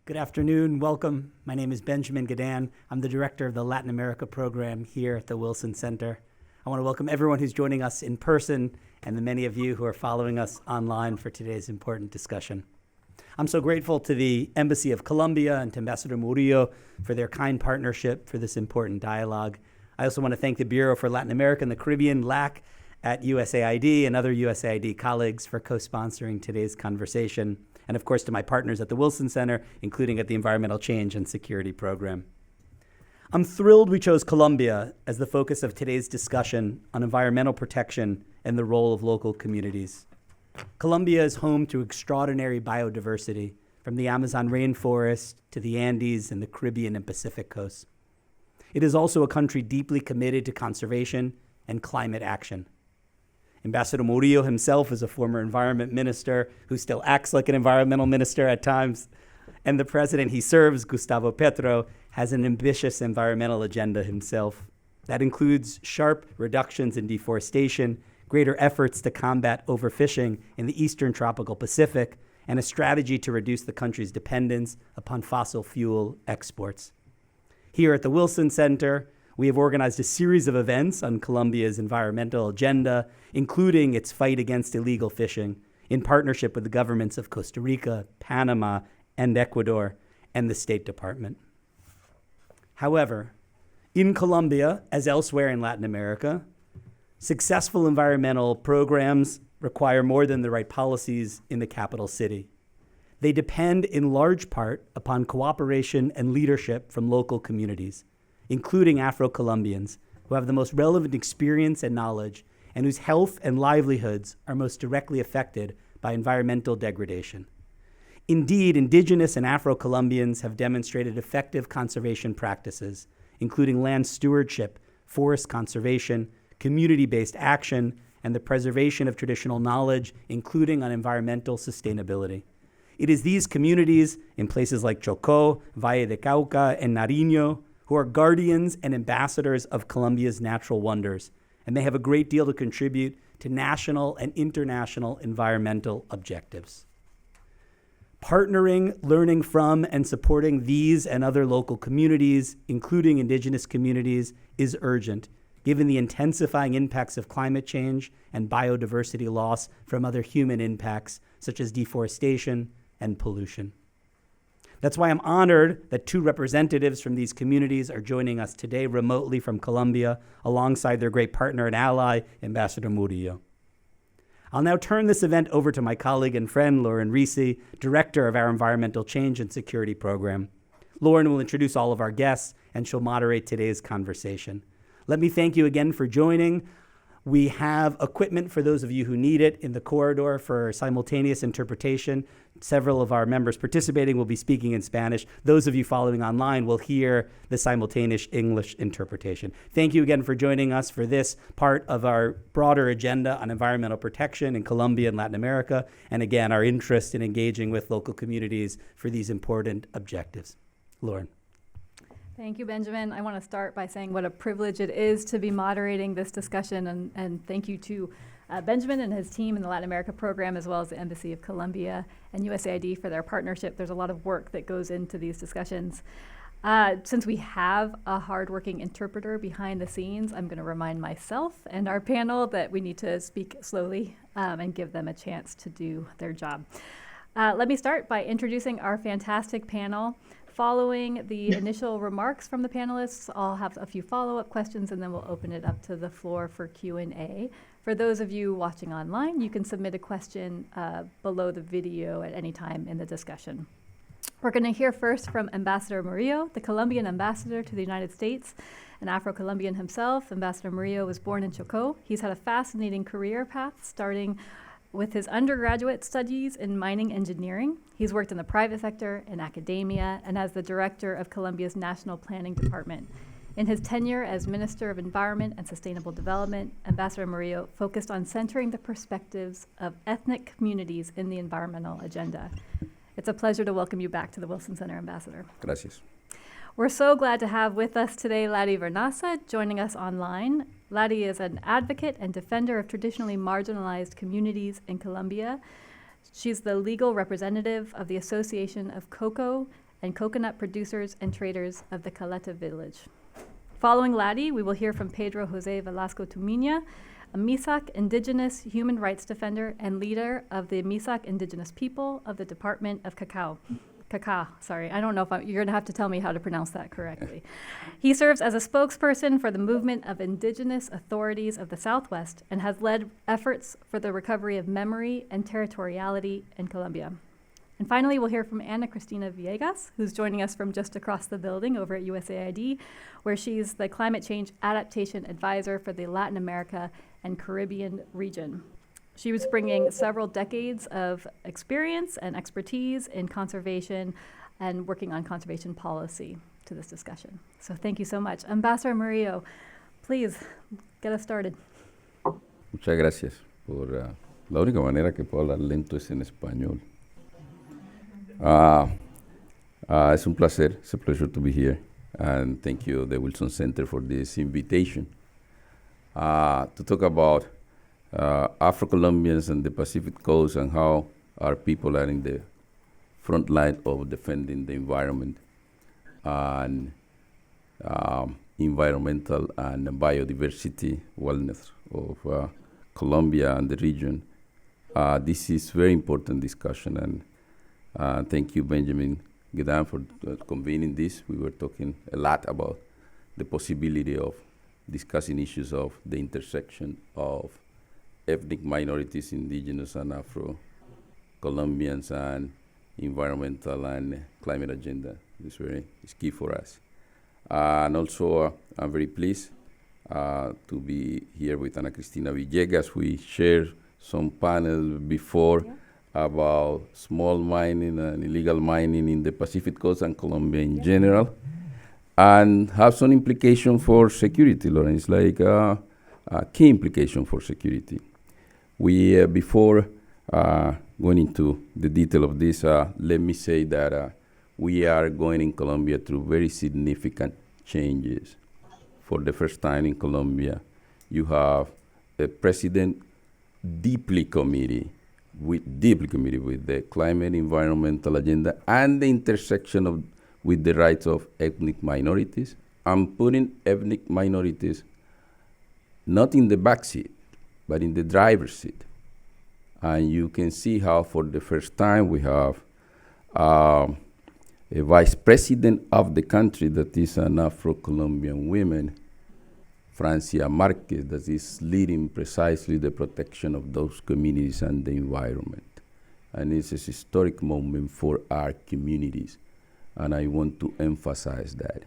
Good afternoon. Welcome. My name is Benjamin Gadan. I'm the director of the Latin America program here at the Wilson Center. I want to welcome everyone who's joining us in person and the many of you who are following us online for today's important discussion. I'm so grateful to the Embassy of Colombia and to Ambassador Murillo for their kind partnership for this important dialogue. I also want to thank the Bureau for Latin America and the Caribbean, LAC, at USAID and other USAID colleagues for co-sponsoring today's conversation. And of course to my partners at the Wilson Center, including at the Environmental Change and Security Program. I'm thrilled we chose Colombia as the focus of today's discussion on environmental protection and the role of local communities. Colombia is home to extraordinary biodiversity, from the Amazon rainforest to the Andes and the Caribbean and Pacific coasts. It is also a country deeply committed to conservation and climate action. Ambassador Murillo himself is a former environment minister who still acts like an environmental minister at times. And the president he serves, Gustavo Petro, has an ambitious environmental agenda himself. That includes sharp reductions in deforestation, greater efforts to combat overfishing in the eastern tropical Pacific, and a strategy to reduce the country's dependence upon fossil fuel exports. Here at the Wilson Center, we have organized a series of events on Colombia's environmental agenda, including its fight against illegal fishing, in partnership with the governments of Costa Rica, Panama, and Ecuador, and the State Department. However, in Colombia, as elsewhere in Latin America, successful environmental programs require more than the right policies in the capital city. They depend in large part upon cooperation and leadership from local communities, including Afro-Colombians, who have the most relevant experience and knowledge, and whose health and livelihoods are most directly affected by environmental degradation. Indeed, indigenous and Afro-Colombians have demonstrated effective conservation practices, including land stewardship, forest conservation, community-based action, and the preservation of traditional knowledge, including on environmental sustainability. It is these communities in places like Chocó, Valle de Cauca, and Nariño who are guardians and ambassadors of Colombia's natural wonders, and they have a great deal to contribute to national and international environmental objectives. Partnering, learning from, and supporting these and other local communities, including indigenous communities, is urgent, given the intensifying impacts of climate change and biodiversity loss from other human impacts, such as deforestation and pollution. That's why I'm honored that two representatives from these communities are joining us today remotely from Colombia, alongside their great partner and ally, Ambassador Murillo. I'll now turn this event over to my colleague and friend, Lauren Risi, director of our Environmental Change and Security Program. Lauren will introduce all of our guests, and she'll moderate today's conversation. Let me thank you again for joining. We have equipment for those of you who need it in the corridor for simultaneous interpretation. Several of our members participating will be speaking in Spanish. Those of you following online will hear the simultaneous English interpretation. Thank you again for joining us for this part of our broader agenda on environmental protection in Colombia and Latin America, and again, our interest in engaging with local communities for these important objectives. Lauren. Thank you, Benjamin. I want to start by saying what a privilege it is to be moderating this discussion, and thank you to Benjamin and his team in the Latin America program, as well as the Embassy of Colombia and USAID for their partnership. There's a lot of work that goes into these discussions. Since we have a hardworking interpreter behind the scenes, I'm going to remind myself and our panel that we need to speak slowly and give them a chance to do their job. Let me start by introducing our fantastic panel. Following the initial remarks from the panelists, I'll have a few follow-up questions, and then we'll open it up to the floor for Q&A. For those of you watching online, you can submit a question below the video at any time in the discussion. We're going to hear first from Ambassador Murillo, the Colombian ambassador to the United States, an Afro-Colombian himself. Ambassador Murillo was born in Chocó. He's had a fascinating career path, starting with his undergraduate studies in mining engineering. He's worked in the private sector, in academia, and as the director of Colombia's National Planning Department. In his tenure as Minister of Environment and Sustainable Development, Ambassador Murillo focused on centering the perspectives of ethnic communities in the environmental agenda. It's a pleasure to welcome you back to the Wilson Center, Ambassador. Gracias. We're so glad to have with us today Lady Vernasa joining us online. Lady is an advocate and defender of traditionally marginalized communities in Colombia. She's the legal representative of the Association of Cocoa and coconut producers and traders of the Caleta village. Following Ladi, we will hear from Pedro Jose Velasco Tumina, a Misak indigenous human rights defender and leader of the Misak indigenous people of the Department of Cacao. Sorry, I don't know if you're going to have to tell me how to pronounce that correctly. He serves as a spokesperson for the movement of indigenous authorities of the Southwest and has led efforts for the recovery of memory and territoriality in Colombia. And finally, we'll hear from Ana Cristina Villegas, who's joining us from just across the building over at USAID, where she's the Climate Change Adaptation Advisor for the Latin America and Caribbean region. She was bringing several decades of experience and expertise in conservation and working on conservation policy to this discussion. So thank you so much. Ambassador Murillo, please get us started. Muchas gracias. La única manera que puedo hablar lento es en español. It's a pleasure to be here. And thank you, the Wilson Center, for this invitation to talk about Afro-Colombians and the Pacific Coast and how our people are in the front line of defending the environment and environmental and biodiversity wellness of Colombia and the region. This is very important discussion, and thank you, Benjamin Gedan, for convening this. We were talking a lot about the possibility of discussing issues of the intersection of ethnic minorities, indigenous and Afro-Colombians, and environmental and climate agenda. It's key for us. And also, I'm very pleased to be here with Ana Cristina Villegas. We shared some panel before about small mining and illegal mining in the Pacific Coast and Colombia in general, and have some implication for security, Lawrence, like a key implication for security. We, before going into the detail of this, let me say that we are going in Colombia through very significant changes. For the first time in Colombia, you have a president deeply committed with the climate environmental agenda and the intersection with the rights of ethnic minorities, and putting ethnic minorities not in the backseat, but in the driver's seat. And you can see how for the first time we have a vice president of the country that is an Afro-Colombian woman, Francia Marquez, that is leading precisely the protection of those communities and the environment. And it's a historic moment for our communities, and I want to emphasize that.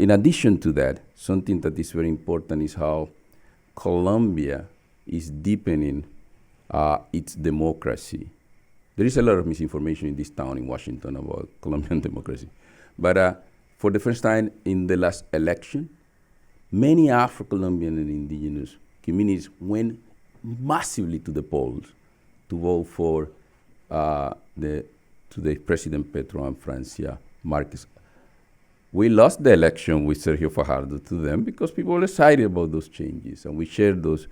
In addition to that, something that is very important is how Colombia is deepening its democracy. There is a lot of misinformation in this town in Washington about Colombian democracy. But for the first time in the last election, many Afro-Colombian and indigenous communities went massively to the polls to vote for today President Petro and Francia Marquez. We lost the election with Sergio Fajardo to them because people were excited about those changes, and we shared those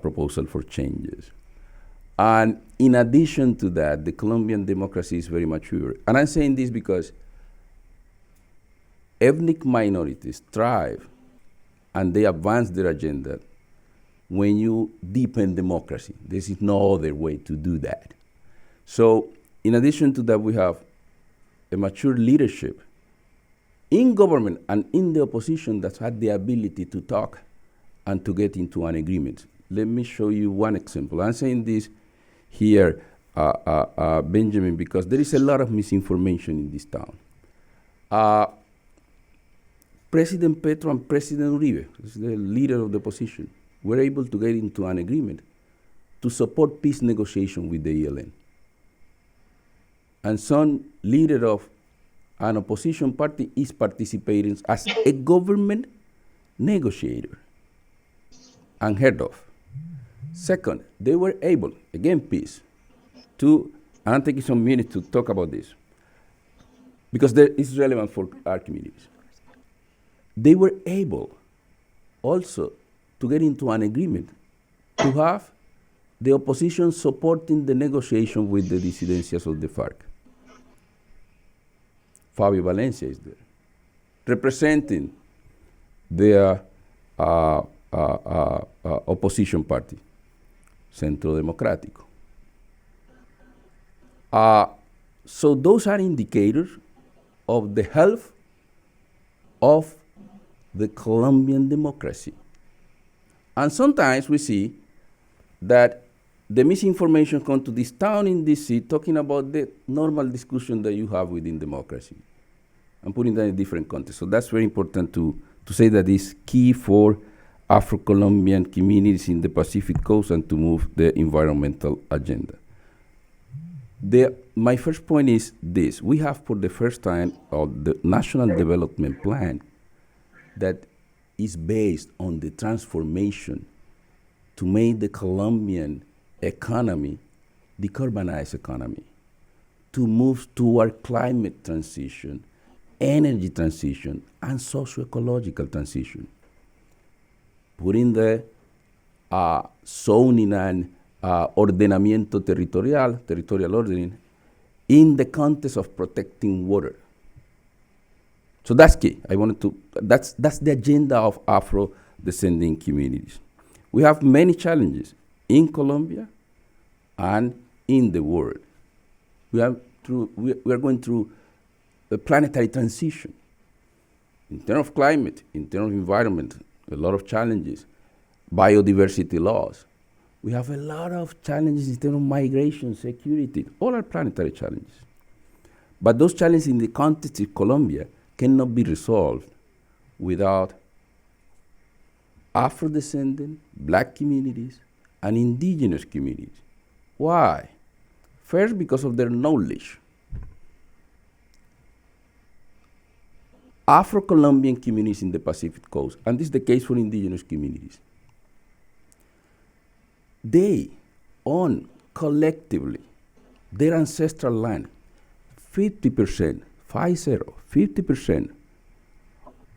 proposals for changes. And in addition to that, the Colombian democracy is very mature. And I'm saying this because ethnic minorities thrive and they advance their agenda when you deepen democracy. There is no other way to do that. So in addition to that, we have a mature leadership in government and in the opposition that had the ability to talk and to get into an agreement. Let me show you one example. I'm saying this here, Benjamin, because there is a lot of misinformation in this town. President Petro and President Uribe, the leader of the opposition, were able to get into an agreement to support peace negotiation with the ELN. And some leader of an opposition party is participating as a government negotiator, unheard of. Second, they were able, again peace, and I'm taking some minutes to talk about this, because it's relevant for our communities. They were able also to get into an agreement to have the opposition supporting the negotiation with the disidencias of the FARC. Fabio Valencia is there, representing their opposition party, Centro Democrático. So those are indicators of the health of the Colombian democracy. And sometimes we see that the misinformation comes to this town in DC talking about the normal discussion that you have within democracy. I'm putting that in different context. So that's very important to say that it's key for Afro-Colombian communities in the Pacific Coast and to move the environmental agenda. My first point is this. We have for the first time the National Development Plan that is based on the transformation to make the Colombian economy decarbonized economy, to move toward climate transition, energy transition, and socio-ecological transition. Putting the zoning and ordenamiento territorial ordering, in the context of protecting water. So that's key. That's the agenda of Afro-descending communities. We have many challenges in Colombia and in the world. We are going through a planetary transition. In terms of climate, in terms of environment, a lot of challenges. Biodiversity loss. We have a lot of challenges in terms of migration, security. All are planetary challenges. But those challenges in the context of Colombia cannot be resolved without Afro-descendant, Black communities, and indigenous communities. Why? First, because of their knowledge. Afro-Colombian communities in the Pacific Coast, and this is the case for indigenous communities, they own collectively their ancestral land. 50%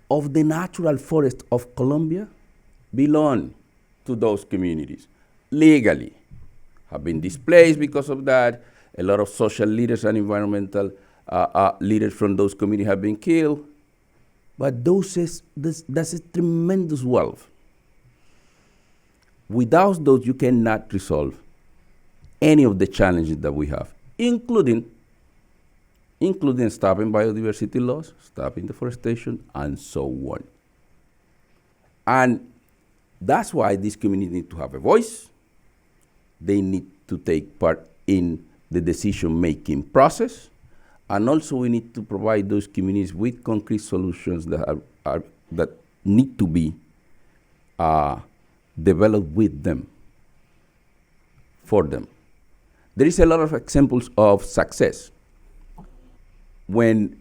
of the natural forest of Colombia belong to those communities legally. Have been displaced because of that. A lot of social leaders and environmental leaders from those communities have been killed. But that's a tremendous wealth. Without those, you cannot resolve any of the challenges that we have, including stopping biodiversity loss, stopping deforestation, and so on. And that's why these communities need to have a voice. They need to take part in the decision-making process. And also we need to provide those communities with concrete solutions that need to be developed with them, for them. There is a lot of examples of success. When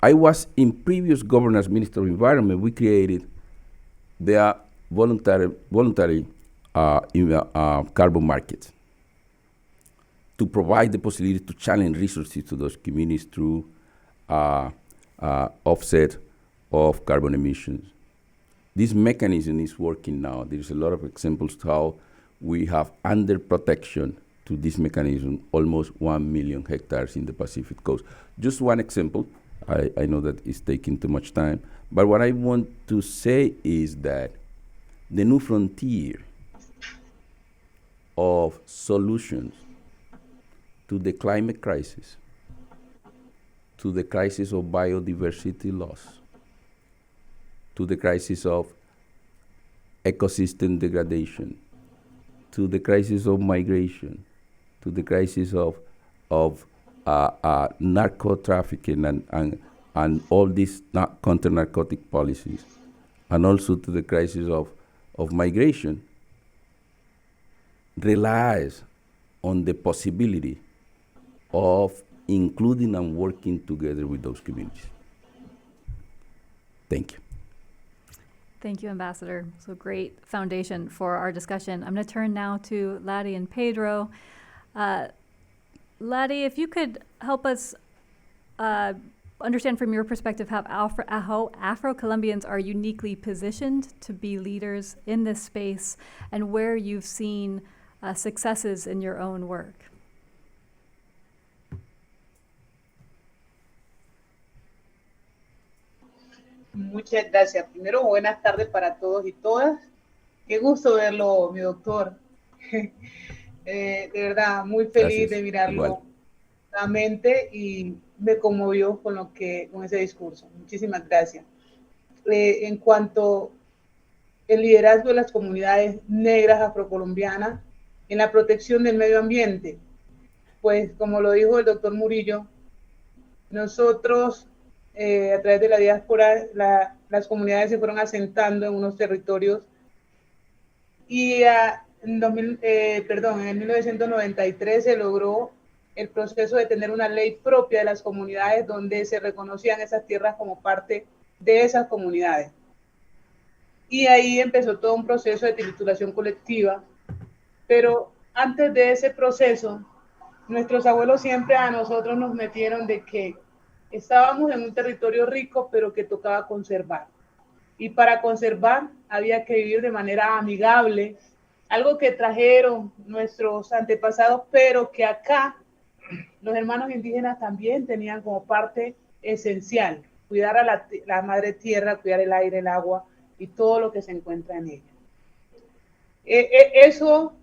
I was in previous governor's Minister of Environment, we created the voluntary carbon market to provide the possibility to challenge resources to those communities through offset of carbon emissions. This mechanism is working now. There's a lot of examples how we have under protection to this mechanism almost 1 million hectares in the Pacific Coast. Just one example. I know that it's taking too much time, but what I want to say is that the new frontier of solutions to the climate crisis, to the crisis of biodiversity loss, to the crisis of ecosystem degradation, to the crisis of migration, to the crisis of narco trafficking and all these counter-narcotic policies, and also to the crisis of migration, relies on the possibility of including and working together with those communities. Thank you. Thank you, Ambassador. So great foundation for our discussion. I'm going to turn now to Laddie and Pedro. Laddie, if you could help us understand from your perspective how Afro-Colombians are uniquely positioned to be leaders in this space and where you've seen successes in your own work. Muchas gracias. Primero, buenas tardes para todos y todas. Qué gusto verlo, mi doctor. De verdad, muy feliz de mirarlo nuevamente y me conmovió con ese discurso. Muchísimas gracias. En cuanto al liderazgo de las comunidades negras afrocolombianas en la protección del medio ambiente, pues como lo dijo el doctor Murillo, nosotros a través de la diáspora, las comunidades se fueron asentando en unos territorios y en 1993 se logró el proceso de tener una ley propia de las comunidades donde se reconocían esas tierras como parte de esas comunidades. Y ahí empezó todo un proceso de titulación colectiva, pero antes de ese proceso, nuestros abuelos siempre a nosotros nos metieron de que estábamos en un territorio rico, pero que tocaba conservar. Y para conservar había que vivir de manera amigable, algo que trajeron nuestros antepasados, pero que acá los hermanos indígenas también tenían como parte esencial, cuidar a la madre tierra, cuidar el aire, el agua y todo lo que se encuentra en ella. Eso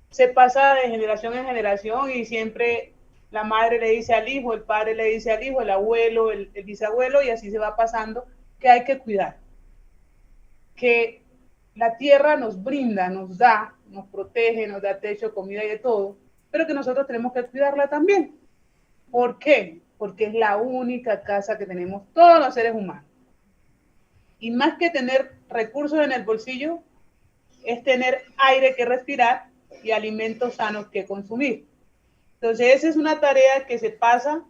se pasa de generación en generación y siempre la madre le dice al hijo, el padre le dice al hijo, el abuelo, el bisabuelo, y así se va pasando, que hay que cuidar. Que la tierra nos brinda, nos da, nos protege, nos da techo, comida y de todo, pero que nosotros tenemos que cuidarla también. ¿Por qué? Porque es la única casa que tenemos todos los seres humanos. Y más que tener recursos en el bolsillo, es tener aire que respirar y alimentos sanos que consumir. Entonces, esa es una tarea que se pasa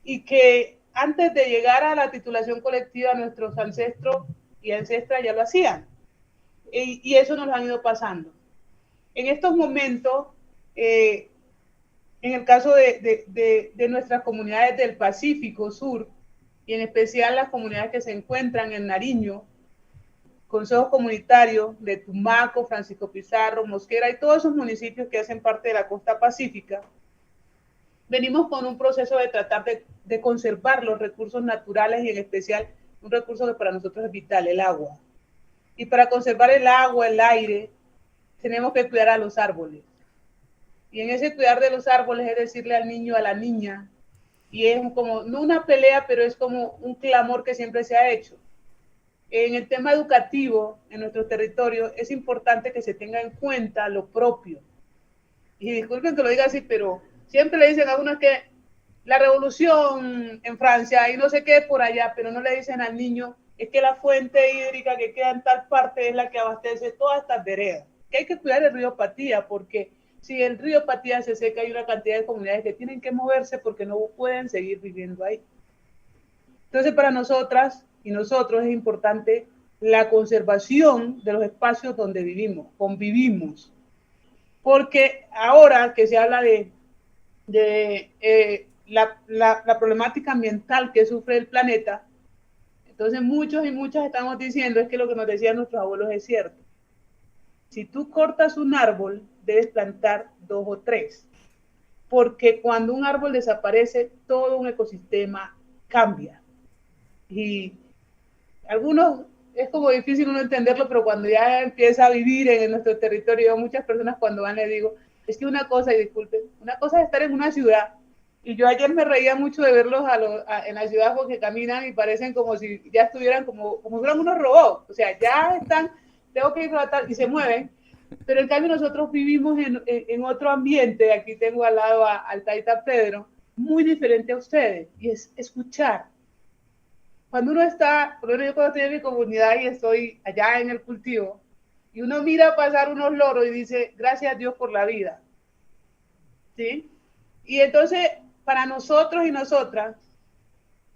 y que antes de llegar a la titulación colectiva, nuestros ancestros y ancestras ya lo hacían. Y eso nos lo han ido pasando. En estos momentos, en el caso de nuestras comunidades del Pacífico Sur, y en especial las comunidades que se encuentran en Nariño, consejos comunitarios de Tumaco, Francisco Pizarro, Mosquera y todos esos municipios que hacen parte de la costa pacífica, venimos con un proceso de tratar de conservar los recursos naturales y en especial un recurso que para nosotros es vital, el agua. Y para conservar el agua, el aire, tenemos que cuidar a los árboles. Y en ese cuidar de los árboles es decirle al niño, a la niña, y es como, no una pelea, pero es como un clamor que siempre se ha hecho. En el tema educativo, en nuestro territorio, es importante que se tenga en cuenta lo propio. Y disculpen que lo diga así, pero siempre le dicen a uno que la revolución en Francia y no sé qué por allá, pero no le dicen al niño, es que la fuente hídrica que queda en tal parte es la que abastece todas estas veredas. Que hay que cuidar el río Patía, porque si el río Patía se seca, hay una cantidad de comunidades que tienen que moverse porque no pueden seguir viviendo ahí. Entonces, para nosotras y nosotros es importante la conservación de los espacios donde vivimos, convivimos. Porque ahora que se habla de la problemática ambiental que sufre el planeta, entonces muchos y muchas estamos diciendo es que lo que nos decían nuestros abuelos es cierto. Si tú cortas un árbol, debes plantar 2 o 3, porque cuando un árbol desaparece, todo un ecosistema cambia. Y algunos es como difícil uno entenderlo, pero cuando ya empieza a vivir en nuestro territorio, muchas personas cuando van les digo, es que una cosa, y disculpen, una cosa es estar en una ciudad, y yo ayer me reía mucho de verlos en la ciudad porque caminan y parecen como si ya estuvieran como fueran unos robots, o sea, ya están, tengo que ir a tal, y se mueven, pero en cambio nosotros vivimos en otro ambiente, aquí tengo al lado al Taita Pedro, muy diferente a ustedes, y es escuchar. Cuando uno está, por ejemplo, yo cuando estoy en mi comunidad y estoy allá en el cultivo, y uno mira pasar unos loros y dice, gracias a Dios por la vida. ¿Sí? Y entonces, para nosotros y nosotras,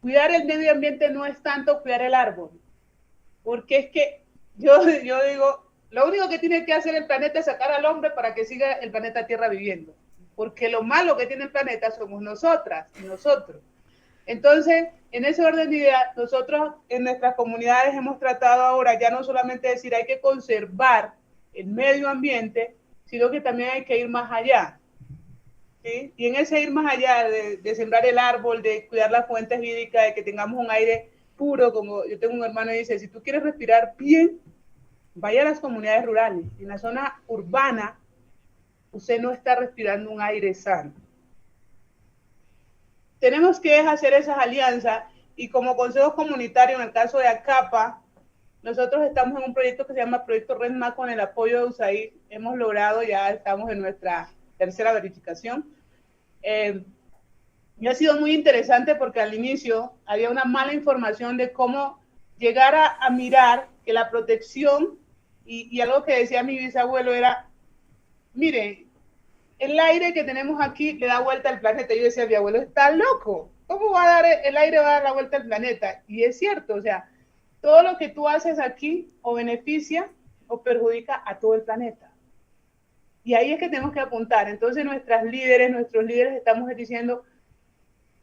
cuidar el medio ambiente no es tanto cuidar el árbol, porque es que yo digo, lo único que tiene que hacer el planeta es sacar al hombre para que siga el planeta Tierra viviendo, porque lo malo que tiene el planeta somos nosotras y nosotros. Entonces, en ese orden de ideas, nosotros en nuestras comunidades hemos tratado ahora ya no solamente decir hay que conservar el medio ambiente, sino que también hay que ir más allá. ¿Sí? Y en ese ir más allá de sembrar el árbol, de cuidar las fuentes hídricas, de que tengamos un aire puro, como yo tengo un hermano que dice, si tú quieres respirar bien, vaya a las comunidades rurales. En la zona urbana, usted no está respirando un aire sano. Tenemos que hacer esas alianzas y como consejos comunitarios, en el caso de ACAPA, nosotros estamos en un proyecto que se llama Proyecto REDMA con el apoyo de USAID. Hemos logrado, ya estamos en nuestra tercera verificación. Y ha sido muy interesante porque al inicio había una mala información de cómo llegar a mirar que la protección y algo que decía mi bisabuelo era, mire, el aire que tenemos aquí le da vuelta al planeta. Yo decía, mi abuelo está loco. ¿Cómo va a dar el aire va a dar la vuelta al planeta? Y es cierto, o sea, todo lo que tú haces aquí o beneficia o perjudica a todo el planeta. Y ahí es que tenemos que apuntar. Entonces nuestros líderes estamos diciendo,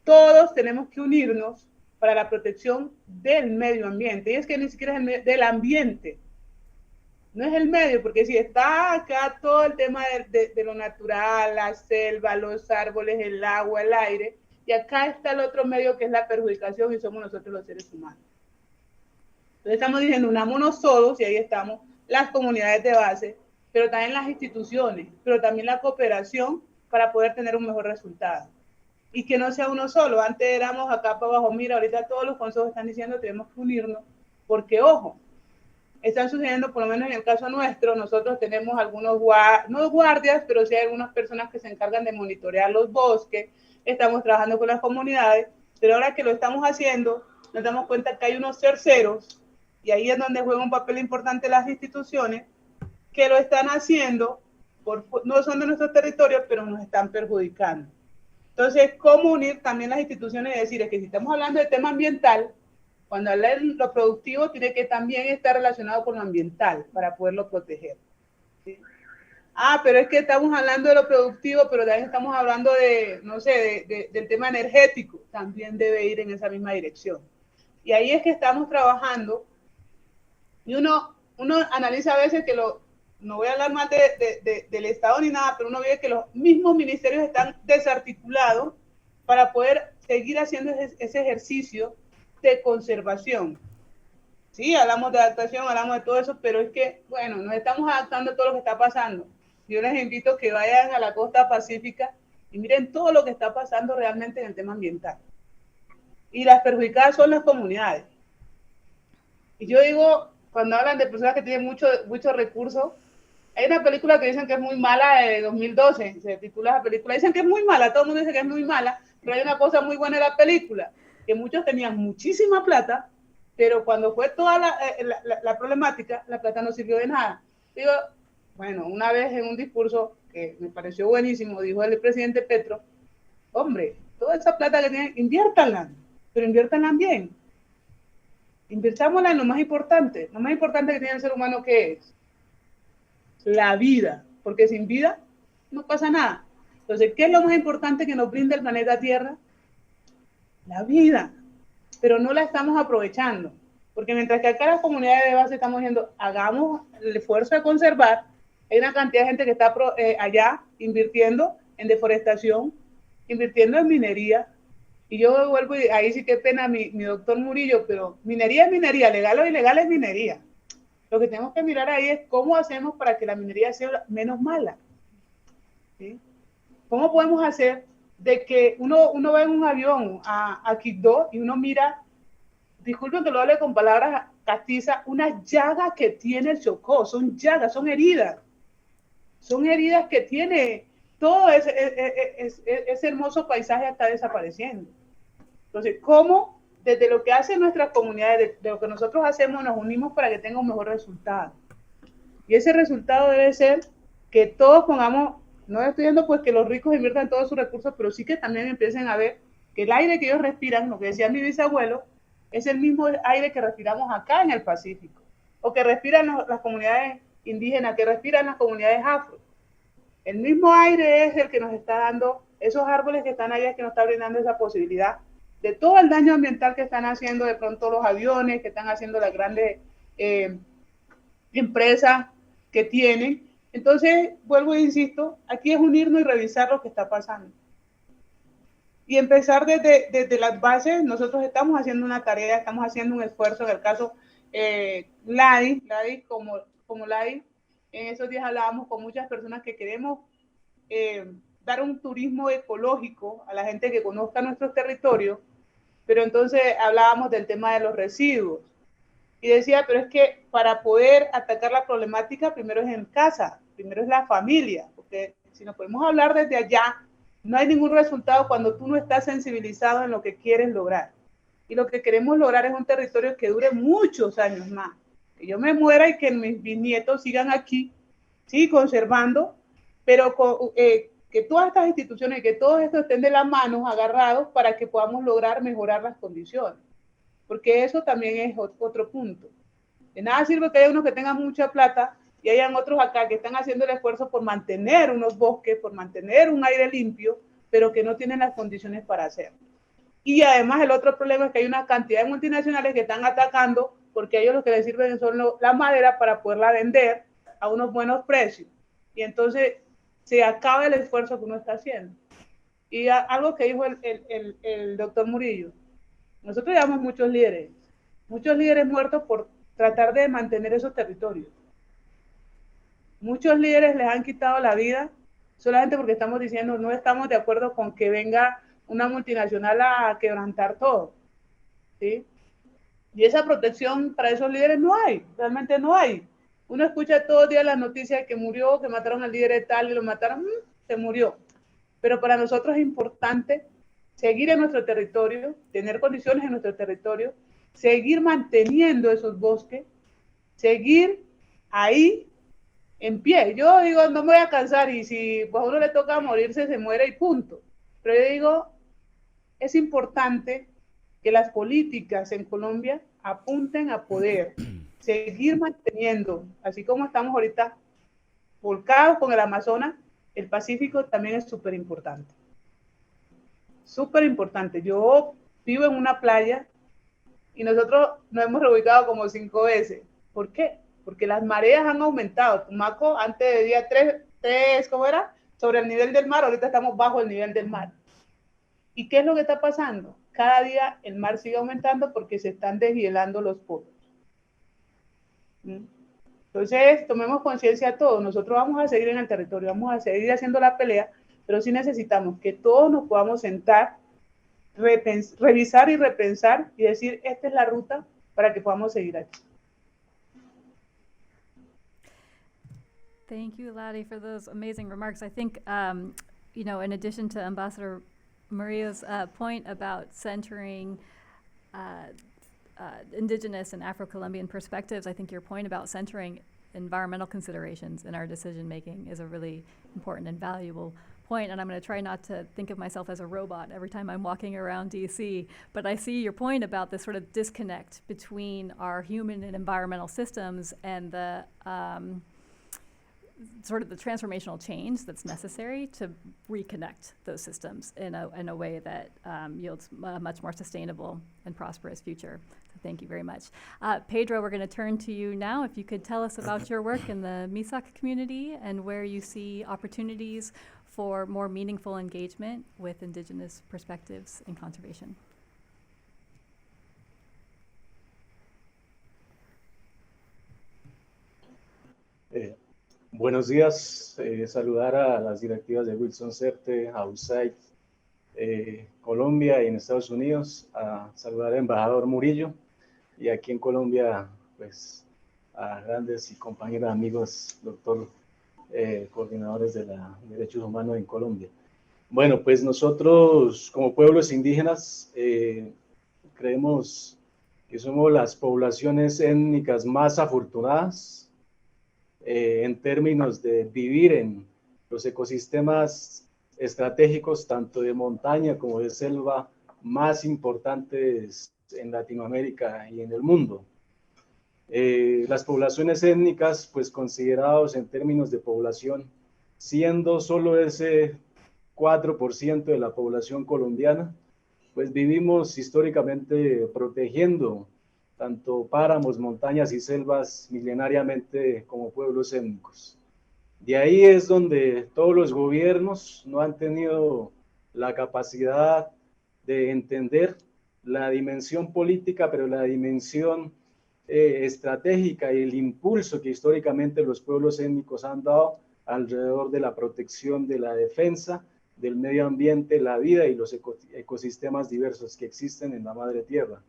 todos tenemos que unirnos para la protección del medio ambiente. Y es que ni siquiera es del ambiente. No es el medio, porque si está acá todo el tema de lo natural, la selva, los árboles, el agua, el aire, y acá está el otro medio que es la perjudicación y somos nosotros los seres humanos. Entonces estamos diciendo, unámonos todos, y ahí estamos, las comunidades de base, pero también las instituciones, pero también la cooperación para poder tener un mejor resultado. Y que no sea uno solo. Antes éramos acá para abajo, mira, ahorita todos los consejos están diciendo tenemos que unirnos, porque ojo, están sucediendo, por lo menos en el caso nuestro, nosotros tenemos algunos, no guardias, pero sí hay algunas personas que se encargan de monitorear los bosques, estamos trabajando con las comunidades, pero ahora que lo estamos haciendo, nos damos cuenta que hay unos terceros, y ahí es donde juega un papel importante las instituciones, que lo están haciendo, no son de nuestro territorio, pero nos están perjudicando. Entonces, ¿cómo unir también las instituciones y decir, es que si estamos hablando de tema ambiental, cuando habla de lo productivo, tiene que también estar relacionado con lo ambiental para poderlo proteger. ¿Sí? Pero es que estamos hablando de lo productivo, pero también estamos hablando de, no sé, del tema energético. También debe ir en esa misma dirección. Y ahí es que estamos trabajando. Y uno analiza a veces que no voy a hablar más del Estado ni nada, pero uno ve que los mismos ministerios están desarticulados para poder seguir haciendo ese ejercicio de conservación. Sí, hablamos de adaptación, hablamos de todo eso, pero es que, bueno, nos estamos adaptando a todo lo que está pasando. Yo les invito a que vayan a la costa pacífica y miren todo lo que está pasando realmente en el tema ambiental. Y las perjudicadas son las comunidades. Y yo digo, cuando hablan de personas que tienen muchos recursos, hay una película que dicen que es muy mala de 2012, se titula la película, dicen que es muy mala, todo el mundo dice que es muy mala, pero hay una cosa muy buena en la película, que muchos tenían muchísima plata, pero cuando fue toda la problemática, la plata no sirvió de nada. Digo, bueno, una vez en un discurso que me pareció buenísimo, dijo el presidente Petro, hombre, toda esa plata que tienen, inviértanla, pero inviértanla bien. Invirtámosla en lo más importante que tiene el ser humano, que es la vida, porque sin vida no pasa nada. Entonces, ¿qué es lo más importante que nos brinda el planeta Tierra? La vida, pero no la estamos aprovechando, porque mientras que acá las comunidades de base estamos diciendo, hagamos el esfuerzo de conservar, hay una cantidad de gente que está allá invirtiendo en deforestación, invirtiendo en minería, y yo vuelvo, y ahí sí que pena mi doctor Murillo, pero minería es minería, legal o ilegal es minería. Lo que tenemos que mirar ahí es cómo hacemos para que la minería sea menos mala. ¿Sí? ¿Cómo podemos hacer de que uno va en un avión a Quibdó y uno mira, disculpen que lo hable con palabras castizas, una llaga que tiene el Chocó, son llagas, son heridas que tiene, todo ese hermoso paisaje está desapareciendo. Entonces, ¿cómo desde lo que hacen nuestras comunidades, de lo que nosotros hacemos, nos unimos para que tenga un mejor resultado? Y ese resultado debe ser que todos pongamos, no estoy diciendo pues que los ricos inviertan todos sus recursos, pero sí que también empiecen a ver que el aire que ellos respiran, lo que decía mi bisabuelo, es el mismo aire que respiramos acá en el Pacífico, o que respiran las comunidades indígenas, que respiran las comunidades afro. El mismo aire es el que nos está dando, esos árboles que están allá, que nos está brindando esa posibilidad de todo el daño ambiental que están haciendo de pronto los aviones, que están haciendo las grandes empresas que tienen. Entonces, vuelvo e insisto, aquí es unirnos y revisar lo que está pasando. Y empezar desde las bases. Nosotros estamos haciendo una tarea, estamos haciendo un esfuerzo. En el caso LADI como LADI, en esos días hablábamos con muchas personas que queremos dar un turismo ecológico a la gente que conozca nuestros territorios, pero entonces hablábamos del tema de los residuos. Y decía, pero es que para poder atacar la problemática, primero es en casa, primero es la familia, porque si nos podemos hablar desde allá, no hay ningún resultado cuando tú no estás sensibilizado en lo que quieres lograr. Y lo que queremos lograr es un territorio que dure muchos años más. Que yo me muera y que mis bisnietos sigan aquí, sí, conservando, pero que todas estas instituciones, que todos estos estén de las manos agarrados para que podamos lograr mejorar las condiciones. Porque eso también es otro punto. De nada sirve que haya unos que tengan mucha plata y hayan otros acá que están haciendo el esfuerzo por mantener unos bosques, por mantener un aire limpio, pero que no tienen las condiciones para hacerlo. Y además el otro problema es que hay una cantidad de multinacionales que están atacando porque a ellos lo que les sirven son la madera para poderla vender a unos buenos precios. Y entonces se acaba el esfuerzo que uno está haciendo. Y algo que dijo el doctor Murillo, nosotros llevamos muchos líderes muertos por tratar de mantener esos territorios. Muchos líderes les han quitado la vida solamente porque estamos diciendo no estamos de acuerdo con que venga una multinacional a quebrantar todo, ¿sí? Y esa protección para esos líderes no hay, realmente no hay. Uno escucha todos los días las noticias de que murió, que mataron al líder de tal y lo mataron, se murió. Pero para nosotros es importante seguir en nuestro territorio, tener condiciones en nuestro territorio, seguir manteniendo esos bosques, seguir ahí en pie. Yo digo, no me voy a cansar y si pues, a uno le toca morirse, se muere y punto. Pero yo digo, es importante que las políticas en Colombia apunten a poder seguir manteniendo, así como estamos ahorita volcados con el Amazonas, el Pacífico también es súper importante. Súper importante. Yo vivo en una playa y nosotros nos hemos reubicado como 5 veces. ¿Por qué? Porque las mareas han aumentado. Tumaco antes de día 3, ¿cómo era? Sobre el nivel del mar, ahorita estamos bajo el nivel del mar. ¿Y qué es lo que está pasando? Cada día el mar sigue aumentando porque se están deshielando los polos. Entonces, tomemos conciencia todos. Nosotros vamos a seguir en el territorio, vamos a seguir haciendo la pelea, pero sí necesitamos que todos nos podamos sentar, revisar y repensar y decir, esta es la ruta para que podamos seguir aquí. Thank you, Ladi, for those amazing remarks. I think, you know, in addition to Ambassador Murillo's point about centering indigenous and Afro-Colombian perspectives, I think your point about centering environmental considerations in our decision-making is a really important and valuable point. And I'm going to try not to think of myself as a robot every time I'm walking around DC, but I see your point about this sort of disconnect between our human and environmental systems and the sort of the transformational change that's necessary to reconnect those systems in a way that yields a much more sustainable and prosperous future. So thank you very much. Pedro, we're going to turn to you now. If you could tell us about your work in the Misak community and where you see opportunities for more meaningful engagement with indigenous perspectives in conservation. Buenos días, saludar a las directivas de Wilson CERTE, a USAID, Colombia y en Estados Unidos, a saludar al embajador Murillo y aquí en Colombia, pues a grandes y compañeros amigos, doctor, coordinadores de la Derechos Humanos en Colombia. Bueno, pues nosotros como pueblos indígenas creemos que somos las poblaciones étnicas más afortunadas en términos de vivir en los ecosistemas estratégicos, tanto de montaña como de selva, más importantes en Latinoamérica y en el mundo. Las poblaciones étnicas, pues considerados en términos de población, siendo solo ese 4% de la población colombiana, pues vivimos históricamente protegiendo tanto páramos, montañas y selvas milenariamente como pueblos étnicos. De ahí es donde todos los gobiernos no han tenido la capacidad de entender la dimensión política, pero la dimensión estratégica y el impulso que históricamente los pueblos étnicos han dado alrededor de la protección de la defensa del medio ambiente, la vida y los ecosistemas diversos que existen en la madre tierra.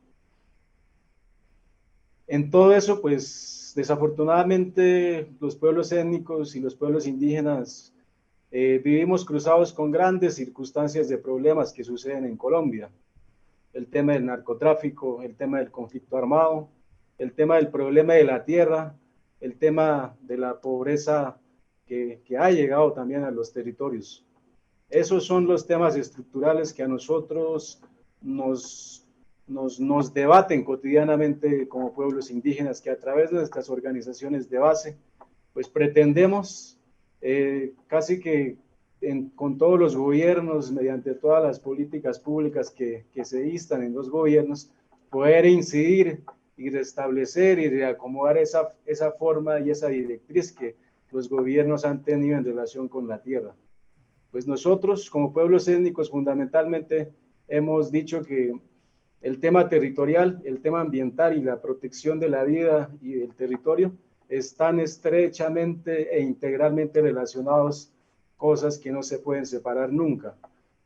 En todo eso, pues desafortunadamente los pueblos étnicos y los pueblos indígenas vivimos cruzados con grandes circunstancias de problemas que suceden en Colombia. El tema del narcotráfico, el tema del conflicto armado, el tema del problema de la tierra, el tema de la pobreza que ha llegado también a los territorios. Esos son los temas estructurales que a nosotros nos debaten cotidianamente como pueblos indígenas, que a través de nuestras organizaciones de base, pues pretendemos casi que con todos los gobiernos, mediante todas las políticas públicas que se instan en los gobiernos, poder incidir y restablecer y reacomodar esa forma y esa directriz que los gobiernos han tenido en relación con la tierra. Pues nosotros como pueblos étnicos fundamentalmente hemos dicho que el tema territorial, el tema ambiental y la protección de la vida y del territorio están estrechamente e integralmente relacionados, cosas que no se pueden separar nunca.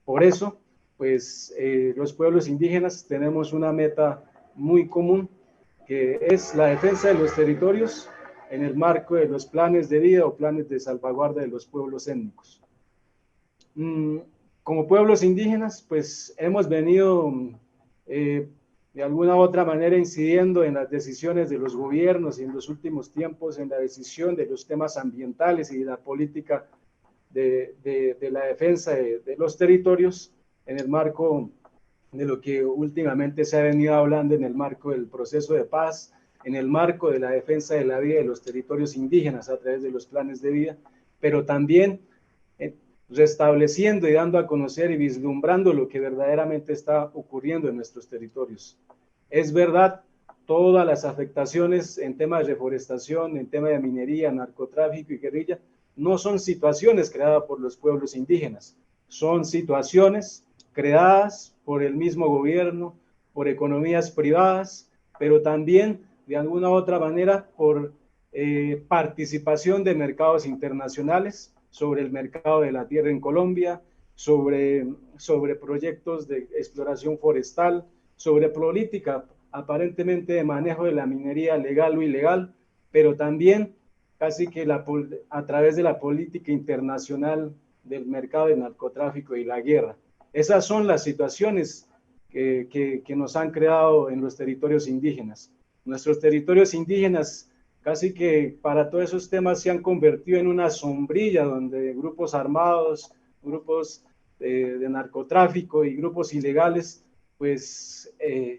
Por eso, pues los pueblos indígenas tenemos una meta muy común, que es la defensa de los territorios en el marco de los planes de vida o planes de salvaguarda de los pueblos étnicos. Como pueblos indígenas, pues hemos venido de alguna u otra manera incidiendo en las decisiones de los gobiernos y en los últimos tiempos en la decisión de los temas ambientales y de la política de la defensa de los territorios en el marco de lo que últimamente se ha venido hablando en el marco del proceso de paz, en el marco de la defensa de la vida de los territorios indígenas a través de los planes de vida, pero también restableciendo y dando a conocer y vislumbrando lo que verdaderamente está ocurriendo en nuestros territorios. Es verdad, todas las afectaciones en temas de reforestación, en temas de minería, narcotráfico y guerrilla, no son situaciones creadas por los pueblos indígenas, son situaciones creadas por el mismo gobierno, por economías privadas, pero también de alguna u otra manera por participación de mercados internacionales sobre el mercado de la tierra en Colombia, sobre proyectos de exploración forestal, sobre política aparentemente de manejo de la minería legal o ilegal, pero también casi que a través de la política internacional del mercado de narcotráfico y la guerra. Esas son las situaciones que nos han creado en los territorios indígenas. Nuestros territorios indígenas casi que para todos esos temas se han convertido en una sombrilla donde grupos armados, grupos de narcotráfico y grupos ilegales pues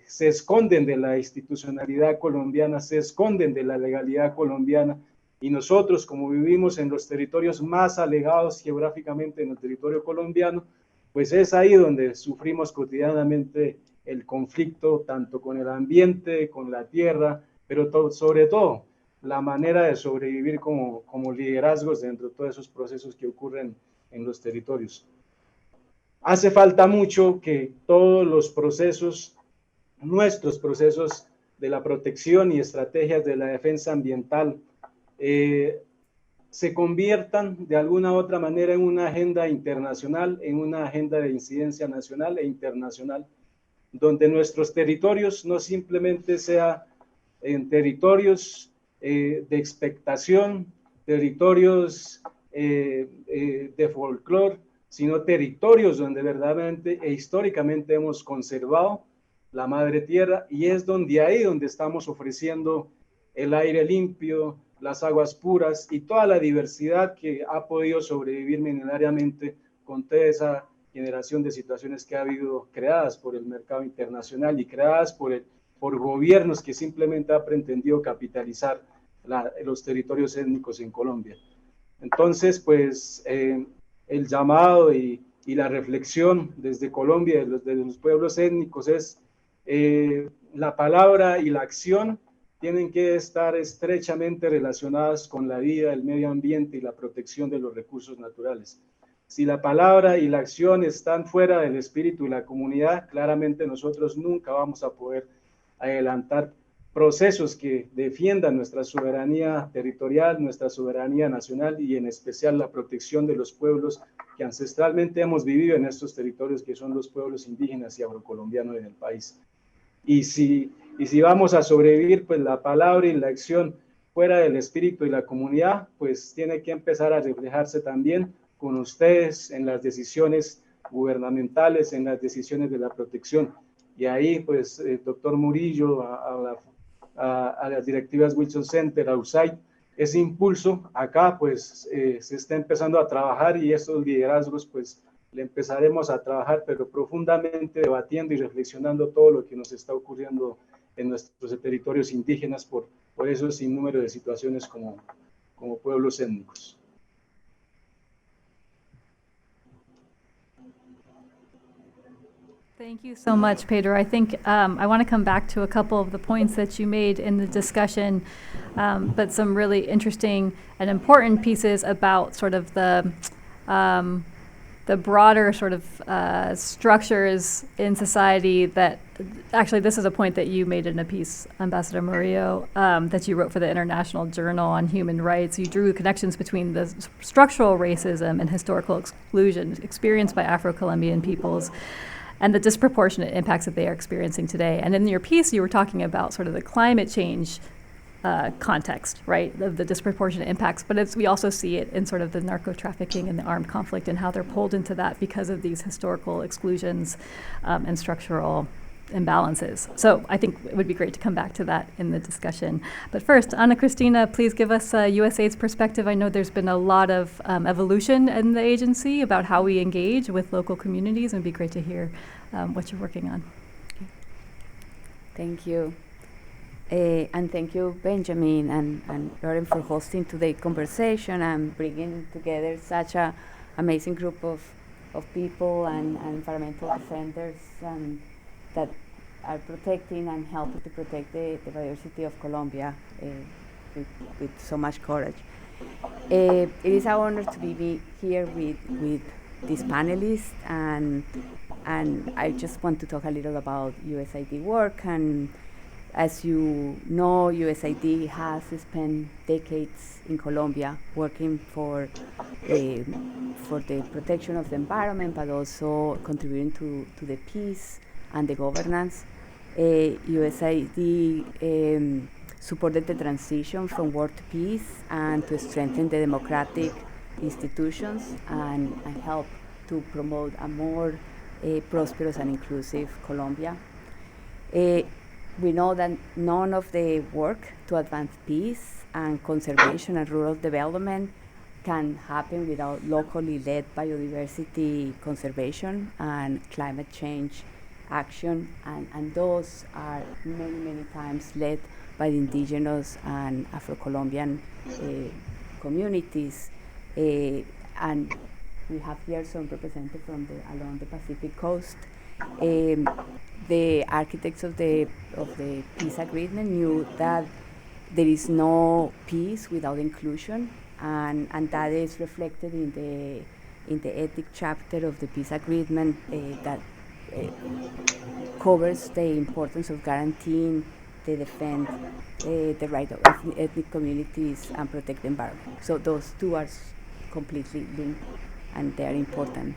se esconden de la institucionalidad colombiana, se esconden de la legalidad colombiana, y nosotros, como vivimos en los territorios más alejados geográficamente en el territorio colombiano, pues es ahí donde sufrimos cotidianamente el conflicto tanto con el ambiente, con la tierra, pero sobre todo la manera de sobrevivir como liderazgos dentro de todos esos procesos que ocurren en los territorios. Hace falta mucho que todos los procesos, nuestros procesos de la protección y estrategias de la defensa ambiental se conviertan de alguna u otra manera en una agenda internacional, en una agenda de incidencia nacional e internacional, donde nuestros territorios no simplemente sean en territorios de expectación, territorios de folclore, sino territorios donde verdaderamente e históricamente hemos conservado la madre tierra, y es ahí donde estamos ofreciendo el aire limpio, las aguas puras y toda la diversidad que ha podido sobrevivir milenariamente con toda esa generación de situaciones que ha habido creadas por el mercado internacional y creadas por gobiernos que simplemente han pretendido capitalizar los territorios étnicos en Colombia. Entonces, pues el llamado y y la reflexión desde Colombia, de los pueblos étnicos, es la palabra y la acción tienen que estar estrechamente relacionadas con la vida, el medio ambiente y la protección de los recursos naturales. Si la palabra y la acción están fuera del espíritu y la comunidad, claramente nosotros nunca vamos a poder adelantar procesos que defiendan nuestra soberanía territorial, nuestra soberanía nacional y en especial la protección de los pueblos que ancestralmente hemos vivido en estos territorios, que son los pueblos indígenas y afrocolombianos en el país. Y si vamos a sobrevivir, pues la palabra y la acción fuera del espíritu y la comunidad, pues tiene que empezar a reflejarse también con ustedes en las decisiones gubernamentales, en las decisiones de la protección. Y ahí, pues, el doctor Murillo, a las directivas Wilson Center, a USAID, ese impulso acá, pues, se está empezando a trabajar y estos liderazgos, pues, le empezaremos a trabajar, pero profundamente debatiendo y reflexionando todo lo que nos está ocurriendo en nuestros territorios indígenas por eso sin número de situaciones como pueblos étnicos. Thank you so much, Pedro. I think I want to come back to a couple of the points that you made in the discussion, but some really interesting and important pieces about sort of the broader sort of structures in society that, actually this is a point that you made in a piece, Ambassador Murillo, that you wrote for the International Journal on Human Rights. You drew connections between the structural racism and historical exclusion experienced by Afro-Colombian peoples and the disproportionate impacts that they are experiencing today. And in your piece, you were talking about sort of the climate change context, right, of the disproportionate impacts, but we also see it in sort of the narco-trafficking and the armed conflict and how they're pulled into that because of these historical exclusions and structural imbalances. So I think it would be great to come back to that in the discussion. But first, Ana Cristina, please give us USAID's perspective. I know there's been a lot of evolution in the agency about how we engage with local communities, and it'd be great to hear what you're working on. Thank you. And thank you, Benjamin and Lauren, for hosting today's conversation and bringing together such an amazing group of people and environmental defenders that are protecting and helping to protect the biodiversity of Colombia with so much courage. It is an honor to be here with these panelists, and I just want to talk a little about USAID work. And as you know, USAID has spent decades in Colombia working for the protection of the environment, but also contributing to the peace and the governance. USAID supported the transition from war to peace and to strengthen the democratic institutions and help to promote a more prosperous and inclusive Colombia. We know that none of the work to advance peace and conservation and rural development can happen without locally led biodiversity conservation and climate change action, and those are many times led by the indigenous and Afro-Colombian communities. And we have here some representatives from along the Pacific coast. The architects of the peace agreement knew that there is no peace without inclusion, and that is reflected in the ethic chapter of the peace agreement that covers the importance of guaranteeing the defend the right of ethnic communities and protect the environment. So those two are completely linked, and they are important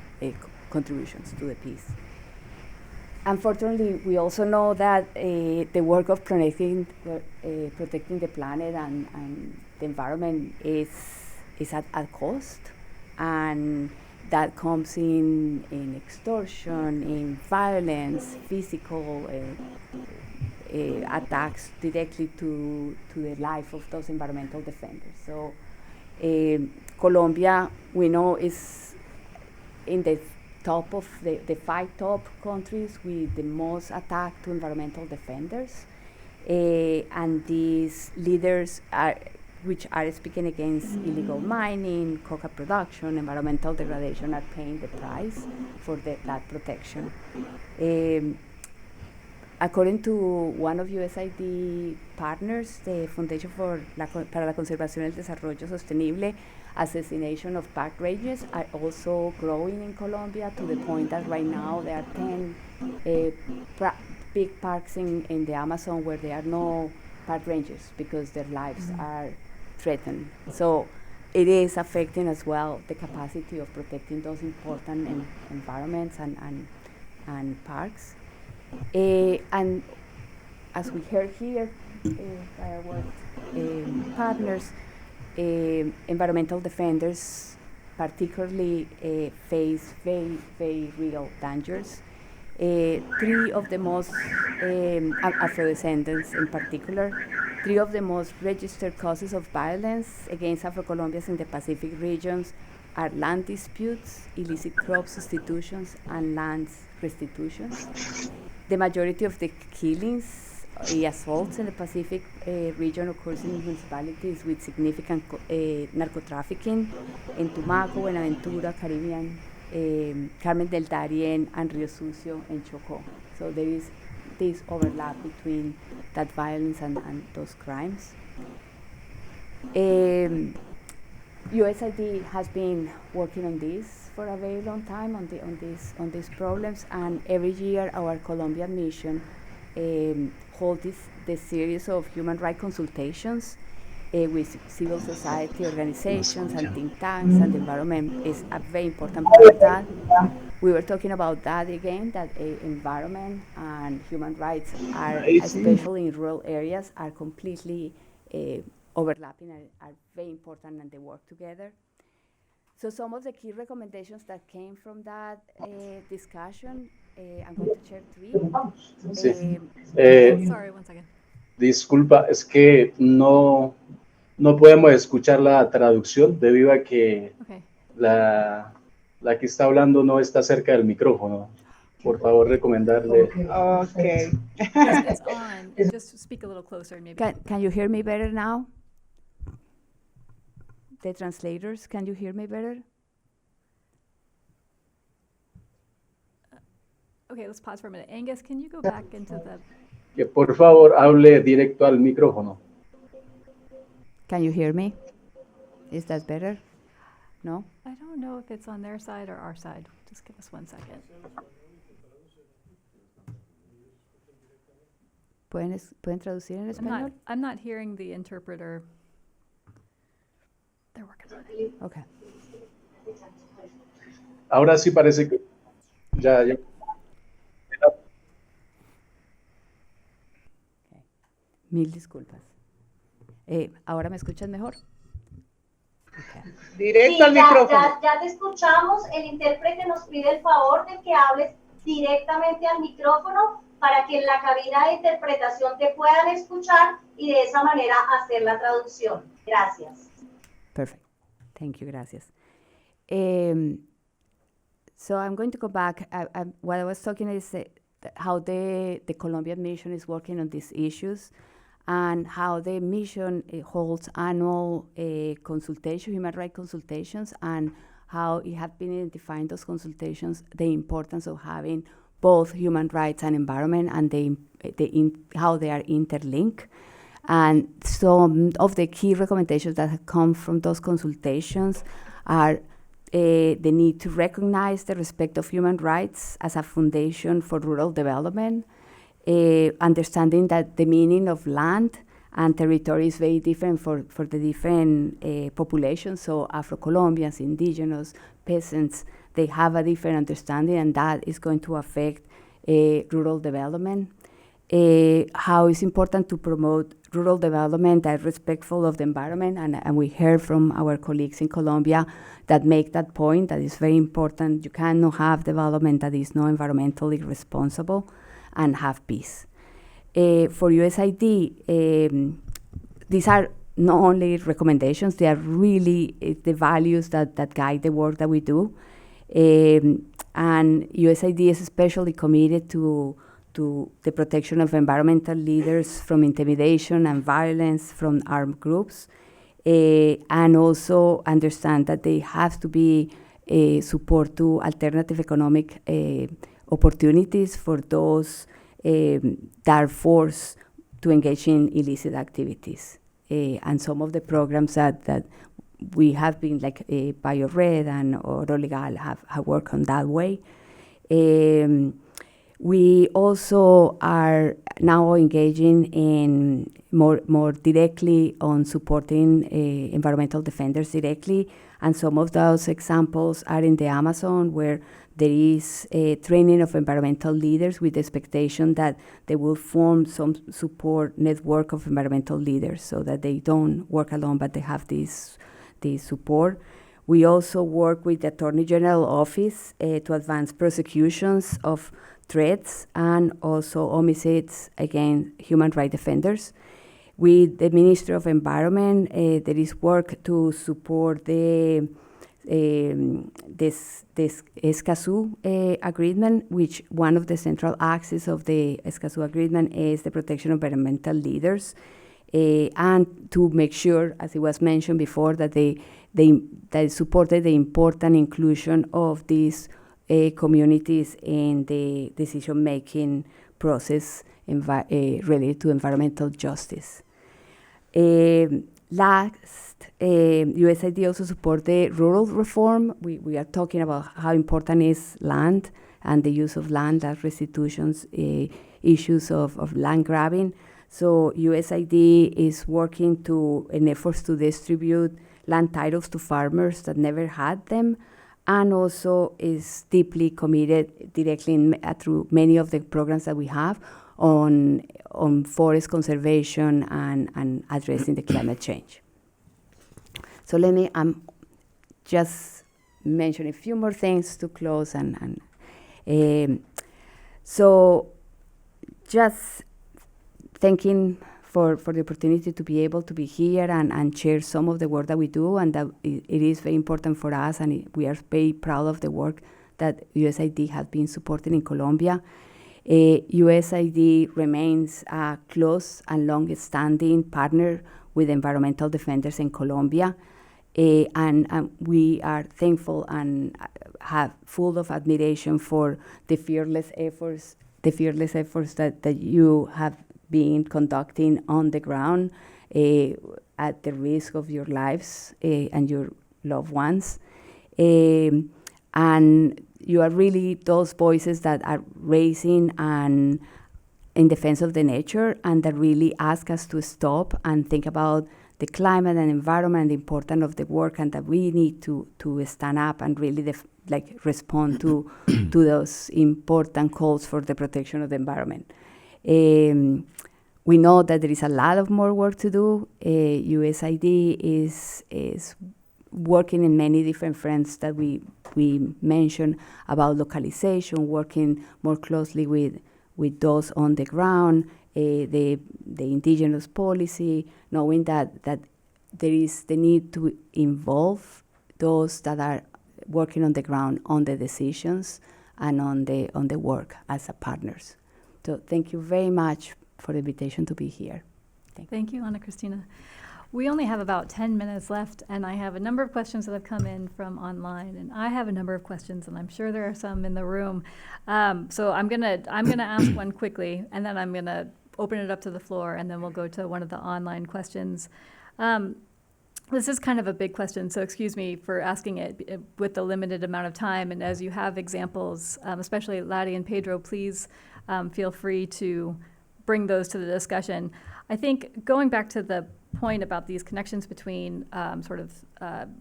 contributions to the peace. Unfortunately, we also know that the work of protecting the planet and the environment is at a cost, and that comes in extortion, in violence, physical attacks directly to the life of those environmental defenders. So Colombia, we know, is in the top of the 5 top countries with the most attack to environmental defenders. And these leaders which are speaking against illegal mining, coca production, environmental degradation, are paying the price for that protection. According to one of USAID partners, the Foundation para la Conservación y el Desarrollo Sostenible, assassination of park rangers are also growing in Colombia to the point that right now there are 10 big parks in the Amazon where there are no park rangers because their lives are threatened. So it is affecting as well the capacity of protecting those important environments and parks. And as we heard here by our partners, environmental defenders particularly face very, very real dangers. Three of the most, Afro-descendants in particular, three of the most registered causes of violence against Afro-Colombians in the Pacific regions are land disputes, illicit crop substitutions, and land restitutions. The majority of the killings, assaults in the Pacific region occurs in municipalities with significant narco-trafficking in Tumaco, Buenaventura, Caribbean, Carmen del Darién, and Rio Sucio and Chocó. So there is this overlap between that violence and those crimes. USAID has been working on this for a very long time on these problems, and every year our Colombian mission holds this series of human rights consultations with civil society organizations and think tanks, and the environment is a very important part of that. We were talking about that again, that environment and human rights are, especially in rural areas, are completely overlapping and are very important, and they work together. So some of the key recommendations that came from that discussion, I'm going to share three. Sí. Sorry, one second. Disculpa, es que no podemos escuchar la traducción debido a que Okay. la que está hablando no está cerca del micrófono. Por favor, recomendarle. Okay. It's on. Just speak a little closer, maybe. Can you hear me better now? The translators, can you hear me better? Okay, let's pause for a minute. Angus, can you go back into the... Que por favor hable directo al micrófono. Can you hear me? Is that better? No? I don't know if it's on their side or our side. Just give us 1 second. ¿Pueden traducir en español? I'm not hearing the interpreter. They're working on it. Okay. Ahora sí parece que ya. Mil disculpas. ¿Ahora me escuchan mejor? Okay. Directo Sí, al micrófono. ya te escuchamos. El intérprete nos pide el favor de que hables directamente al micrófono para que en la cabina de interpretación te puedan escuchar y de esa manera hacer la traducción. Gracias. Perfect. Thank you. Gracias. So I'm going to go back. What I was talking is how the Colombian mission is working on these issues, and how the mission holds annual consultation, human rights consultations, and how it has been identifying those consultations, the importance of having both human rights and environment, and how they are interlinked. And some of the key recommendations that have come from those consultations are the need to recognize the respect of human rights as a foundation for rural development, understanding that the meaning of land and territory is very different for the different populations. So Afro-Colombians, indigenous, peasants, they have a different understanding, and that is going to affect rural development. How it's important to promote rural development that is respectful of the environment, and we heard from our colleagues in Colombia that make that point, that is very important. You cannot have development that is not environmentally responsible and have peace. For USAID, these are not only recommendations, they are really the values that guide the work that we do. And USAID is especially committed to the protection of environmental leaders from intimidation and violence from armed groups. and also understand that there has to be support to alternative economic opportunities for those that are forced to engage in illicit activities. And some of the programs that we have been, like BioRed and Oro Legal, have worked on that way. We also are now engaging in more directly on supporting environmental defenders directly, and some of those examples are in the Amazon, where there is a training of environmental leaders with the expectation that they will form some support network of environmental leaders so that they don't work alone, but they have this support. We also work with the Attorney General Office to advance prosecutions of threats and also homicides against human rights defenders. With the Ministry of Environment, there is work to support this Escazú agreement, which one of the central axes of the Escazú agreement is the protection of environmental leaders, and to make sure, as it was mentioned before, that they supported the important inclusion of these communities in the decision-making process related to environmental justice. Last, USAID also support the rural reform. We are talking about how important is land and the use of land as restitutions, issues of land grabbing. So USAID is working in efforts to distribute land titles to farmers that never had them, and also is deeply committed directly through many of the programs that we have on forest conservation and addressing the climate change. So let me just mention a few more things to close. So just thanking for the opportunity to be able to be here and share some of the work that we do, and that it is very important for us, and we are very proud of the work that USAID has been supporting in Colombia. USAID remains a close and long-standing partner with environmental defenders in Colombia, and we are thankful and have full of admiration for the fearless efforts that you have been conducting on the ground at the risk of your lives and your loved ones. And you are really those voices that are raising and in defense of the nature, and that really ask us to stop and think about the climate and environment and the importance of the work, and that we need to stand up and really respond to those important calls for the protection of the environment. We know that there is a lot of more work to do. USAID is working in many different fronts that we mentioned about localization, working more closely with those on the ground, the indigenous policy, knowing that there is the need to involve those that are working on the ground on the decisions and on the work as partners. So thank you very much for the invitation to be here. Thank you, Ana Cristina. We only have about 10 minutes left, and I have a number of questions that have come in from online, and I have a number of questions, and I'm sure there are some in the room. So I'm gonna ask one quickly, and then I'm gonna open it up to the floor, and then we'll go to one of the online questions. This is kind of a big question, so excuse me for asking it with the limited amount of time. And as you have examples, especially Ladi and Pedro, please feel free to bring those to the discussion. I think going back to the point about these connections between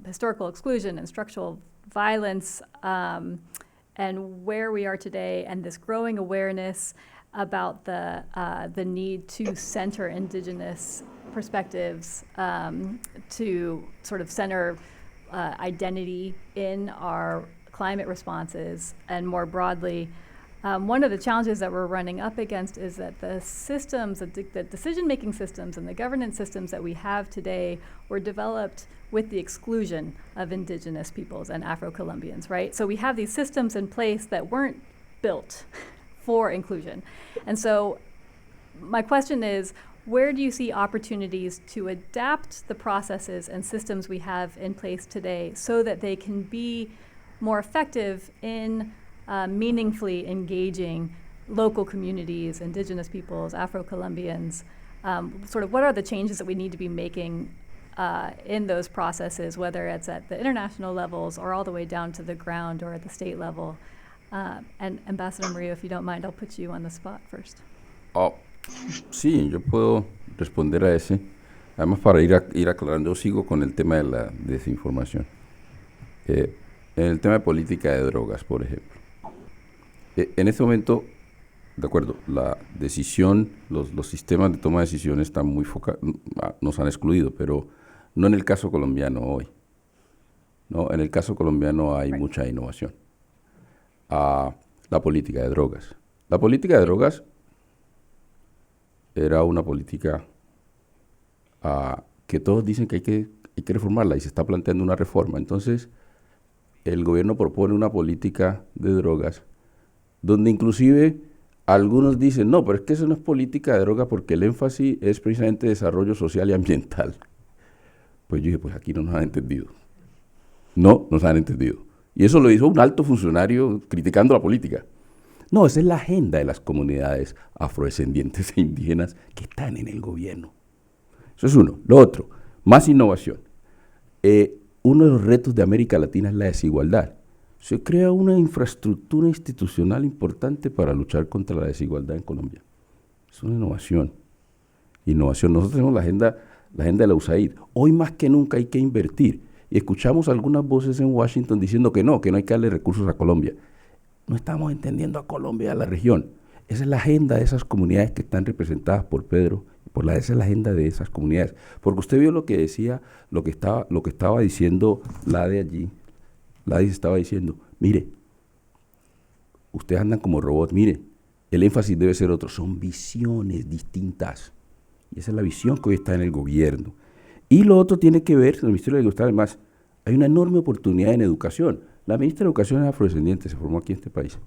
historical exclusion and structural violence, and where we are today, and this growing awareness about the need to center indigenous perspectives, to sort of center identity in our climate responses, and more broadly, one of the challenges that we're running up against is that the systems, the decision-making systems and the governance systems that we have today were developed with the exclusion of indigenous peoples and Afro-Colombians, right? So we have these systems in place that weren't built for inclusion. And so my question is, where do you see opportunities to adapt the processes and systems we have in place today so that they can be more effective in meaningfully engaging local communities, indigenous peoples, Afro-Colombians? Sort of what are the changes that we need to be making in those processes, whether it's at the international levels or all the way down to the ground or at the state level? And Ambassador Murillo, if you don't mind, I'll put you on the spot first. Sí, yo puedo responder a ese. Además, para ir aclarando, yo sigo con el tema de la desinformación. En el tema de política de drogas, por ejemplo. En este momento, de acuerdo, la decisión, los sistemas de toma de decisiones están muy nos han excluido, pero no en el caso colombiano hoy. No, en el caso colombiano hay mucha innovación. La política de drogas. La política de drogas era una política que todos dicen que hay que reformarla y se está planteando una reforma. Entonces, el gobierno propone una política de drogas donde inclusive algunos dicen, no, pero es que eso no es política de drogas porque el énfasis es precisamente desarrollo social y ambiental. Pues yo dije, pues aquí no nos han entendido. No nos han entendido. Y eso lo hizo un alto funcionario criticando la política. No, esa es la agenda de las comunidades afrodescendientes e indígenas que están en el gobierno. Eso es uno. Lo otro, más innovación. Uno de los retos de América Latina es la desigualdad. Se crea una infraestructura institucional importante para luchar contra la desigualdad en Colombia. Es una innovación. Innovación. Nosotros tenemos la agenda de la USAID. Hoy más que nunca hay que invertir. Y escuchamos algunas voces en Washington diciendo que no hay que darle recursos a Colombia. No estamos entendiendo a Colombia, a la región. Esa es la agenda de esas comunidades que están representadas por Pedro. Esa es la agenda de esas comunidades. Porque usted vio lo que decía, lo que estaba diciendo Lade allí. Lade estaba diciendo, mire, ustedes andan como robots, mire, el énfasis debe ser otro. Son visiones distintas. Y esa es la visión que hoy está en el gobierno. Y lo otro tiene que ver, el Ministerio de Educación, además, hay una enorme oportunidad en educación. La ministra de Educación es afrodescendiente, se formó aquí en este país.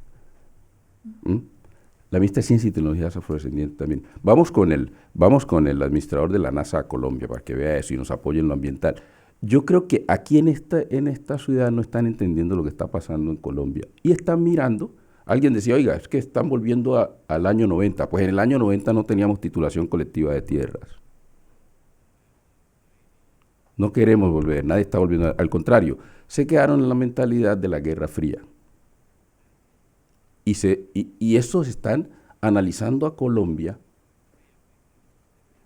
La ministra de Ciencia y Tecnología es afrodescendiente también. Vamos con el administrador de la NASA a Colombia para que vea eso y nos apoye en lo ambiental. Yo creo que aquí en esta ciudad no están entendiendo lo que está pasando en Colombia y están mirando. Alguien decía, oiga, es que están volviendo al año 90. Pues en el año 90 no teníamos titulación colectiva de tierras. No queremos volver, nadie está volviendo. Al contrario, se quedaron en la mentalidad de la Guerra Fría. Y estos están analizando a Colombia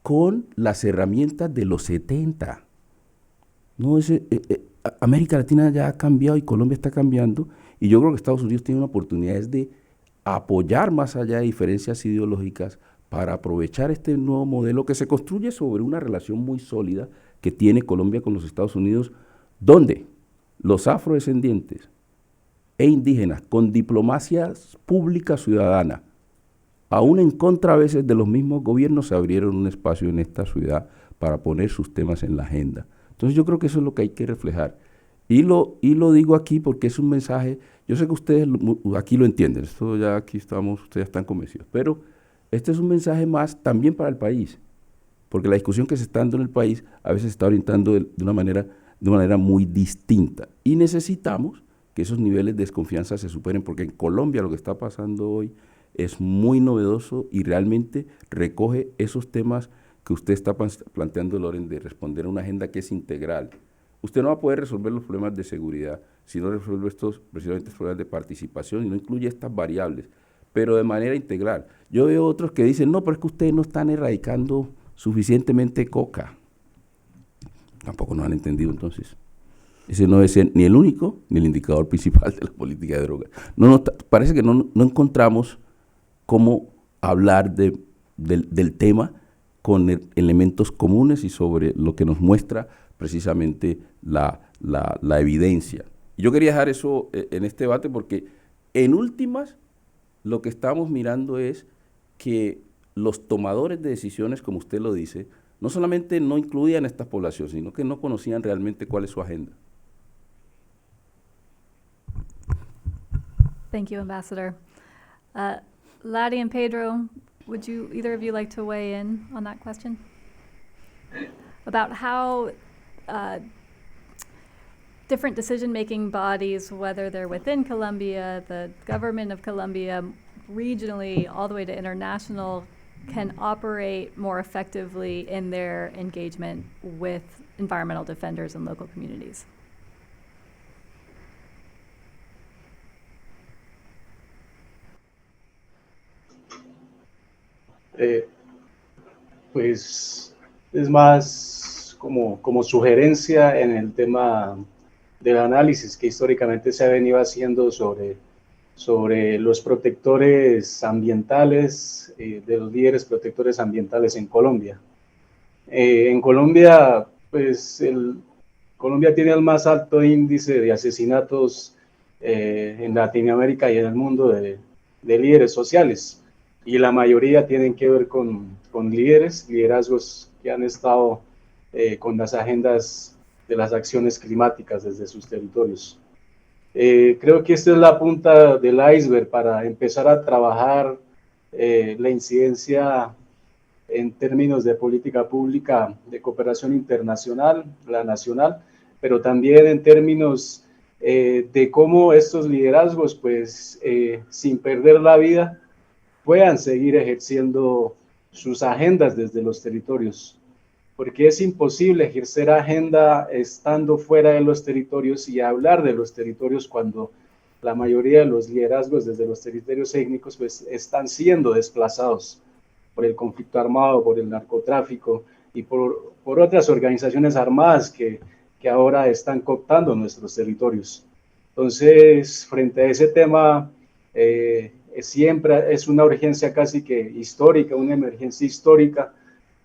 con las herramientas de los 70. No, América Latina ya ha cambiado y Colombia está cambiando. Y yo creo que Estados Unidos tiene una oportunidad de apoyar más allá de diferencias ideológicas para aprovechar este nuevo modelo que se construye sobre una relación muy sólida que tiene Colombia con los Estados Unidos, donde los afrodescendientes e indígenas con diplomacia pública ciudadana, aún en contra a veces de los mismos gobiernos, se abrieron un espacio en esta ciudad para poner sus temas en la agenda. Entonces yo creo que eso es lo que hay que reflejar. Y lo digo aquí porque es un mensaje, yo sé que ustedes aquí lo entienden, esto ya aquí estamos, ustedes están convencidos, pero este es un mensaje más también para el país, porque la discusión que se está dando en el país a veces se está orientando de una manera muy distinta. Y necesitamos que esos niveles de desconfianza se superen, porque en Colombia lo que está pasando hoy es muy novedoso y realmente recoge esos temas que usted está planteando, Loren, de responder a una agenda que es integral. Usted no va a poder resolver los problemas de seguridad si no resuelve precisamente estos problemas de participación y no incluye estas variables, pero de manera integral. Yo veo otros que dicen, no, pero es que ustedes no están erradicando suficientemente coca. Tampoco nos han entendido entonces. Ese no es ni el único ni el indicador principal de la política de drogas. Parece que no encontramos cómo hablar del tema con elementos comunes y sobre lo que nos muestra precisamente la evidencia. Y yo quería dejar eso en este debate porque en últimas lo que estamos mirando es que los tomadores de decisiones, como usted lo dice, no solamente no incluían a estas poblaciones, sino que no conocían realmente cuál es su agenda. Thank you, Ambassador. Ladi and Pedro, Would you, either of you, like to weigh in on that question? About how different decision-making bodies, whether they're within Colombia, the government of Colombia, regionally, all the way to international, can operate more effectively in their engagement with environmental defenders and local communities. Pues es más como sugerencia en el tema del análisis que históricamente se ha venido haciendo sobre los protectores ambientales, de los líderes protectores ambientales en Colombia. En Colombia, pues Colombia tiene el más alto índice de asesinatos en Latinoamérica y en el mundo de líderes sociales, y la mayoría tienen que ver con liderazgos que han estado con las agendas de las acciones climáticas desde sus territorios. Creo que esta es la punta del iceberg para empezar a trabajar la incidencia en términos de política pública, de cooperación internacional, la nacional, pero también en términos de cómo estos liderazgos, pues, sin perder la vida, puedan seguir ejerciendo sus agendas desde los territorios, porque es imposible ejercer agenda estando fuera de los territorios y hablar de los territorios cuando la mayoría de los liderazgos desde los territorios étnicos pues están siendo desplazados por el conflicto armado, por el narcotráfico y por otras organizaciones armadas que ahora están cooptando nuestros territorios. Entonces, frente a ese tema, siempre es una urgencia casi que histórica, una emergencia histórica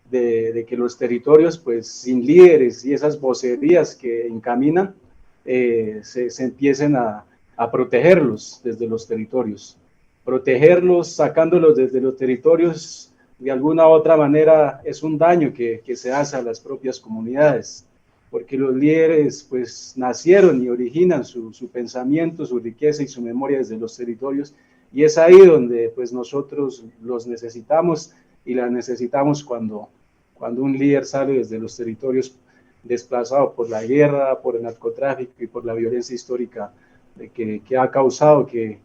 de que los territorios, pues sin líderes y esas vocerías que encaminan, se empiecen a protegerlos desde los territorios. Protegerlos, sacándolos desde los territorios, de alguna u otra manera, es un daño que se hace a las propias comunidades, porque los líderes pues nacieron y originan su pensamiento, su riqueza y su memoria desde los territorios, y es ahí donde pues nosotros los necesitamos, y la necesitamos cuando un líder sale desde los territorios desplazado por la guerra, por el narcotráfico y por la violencia histórica que ha causado que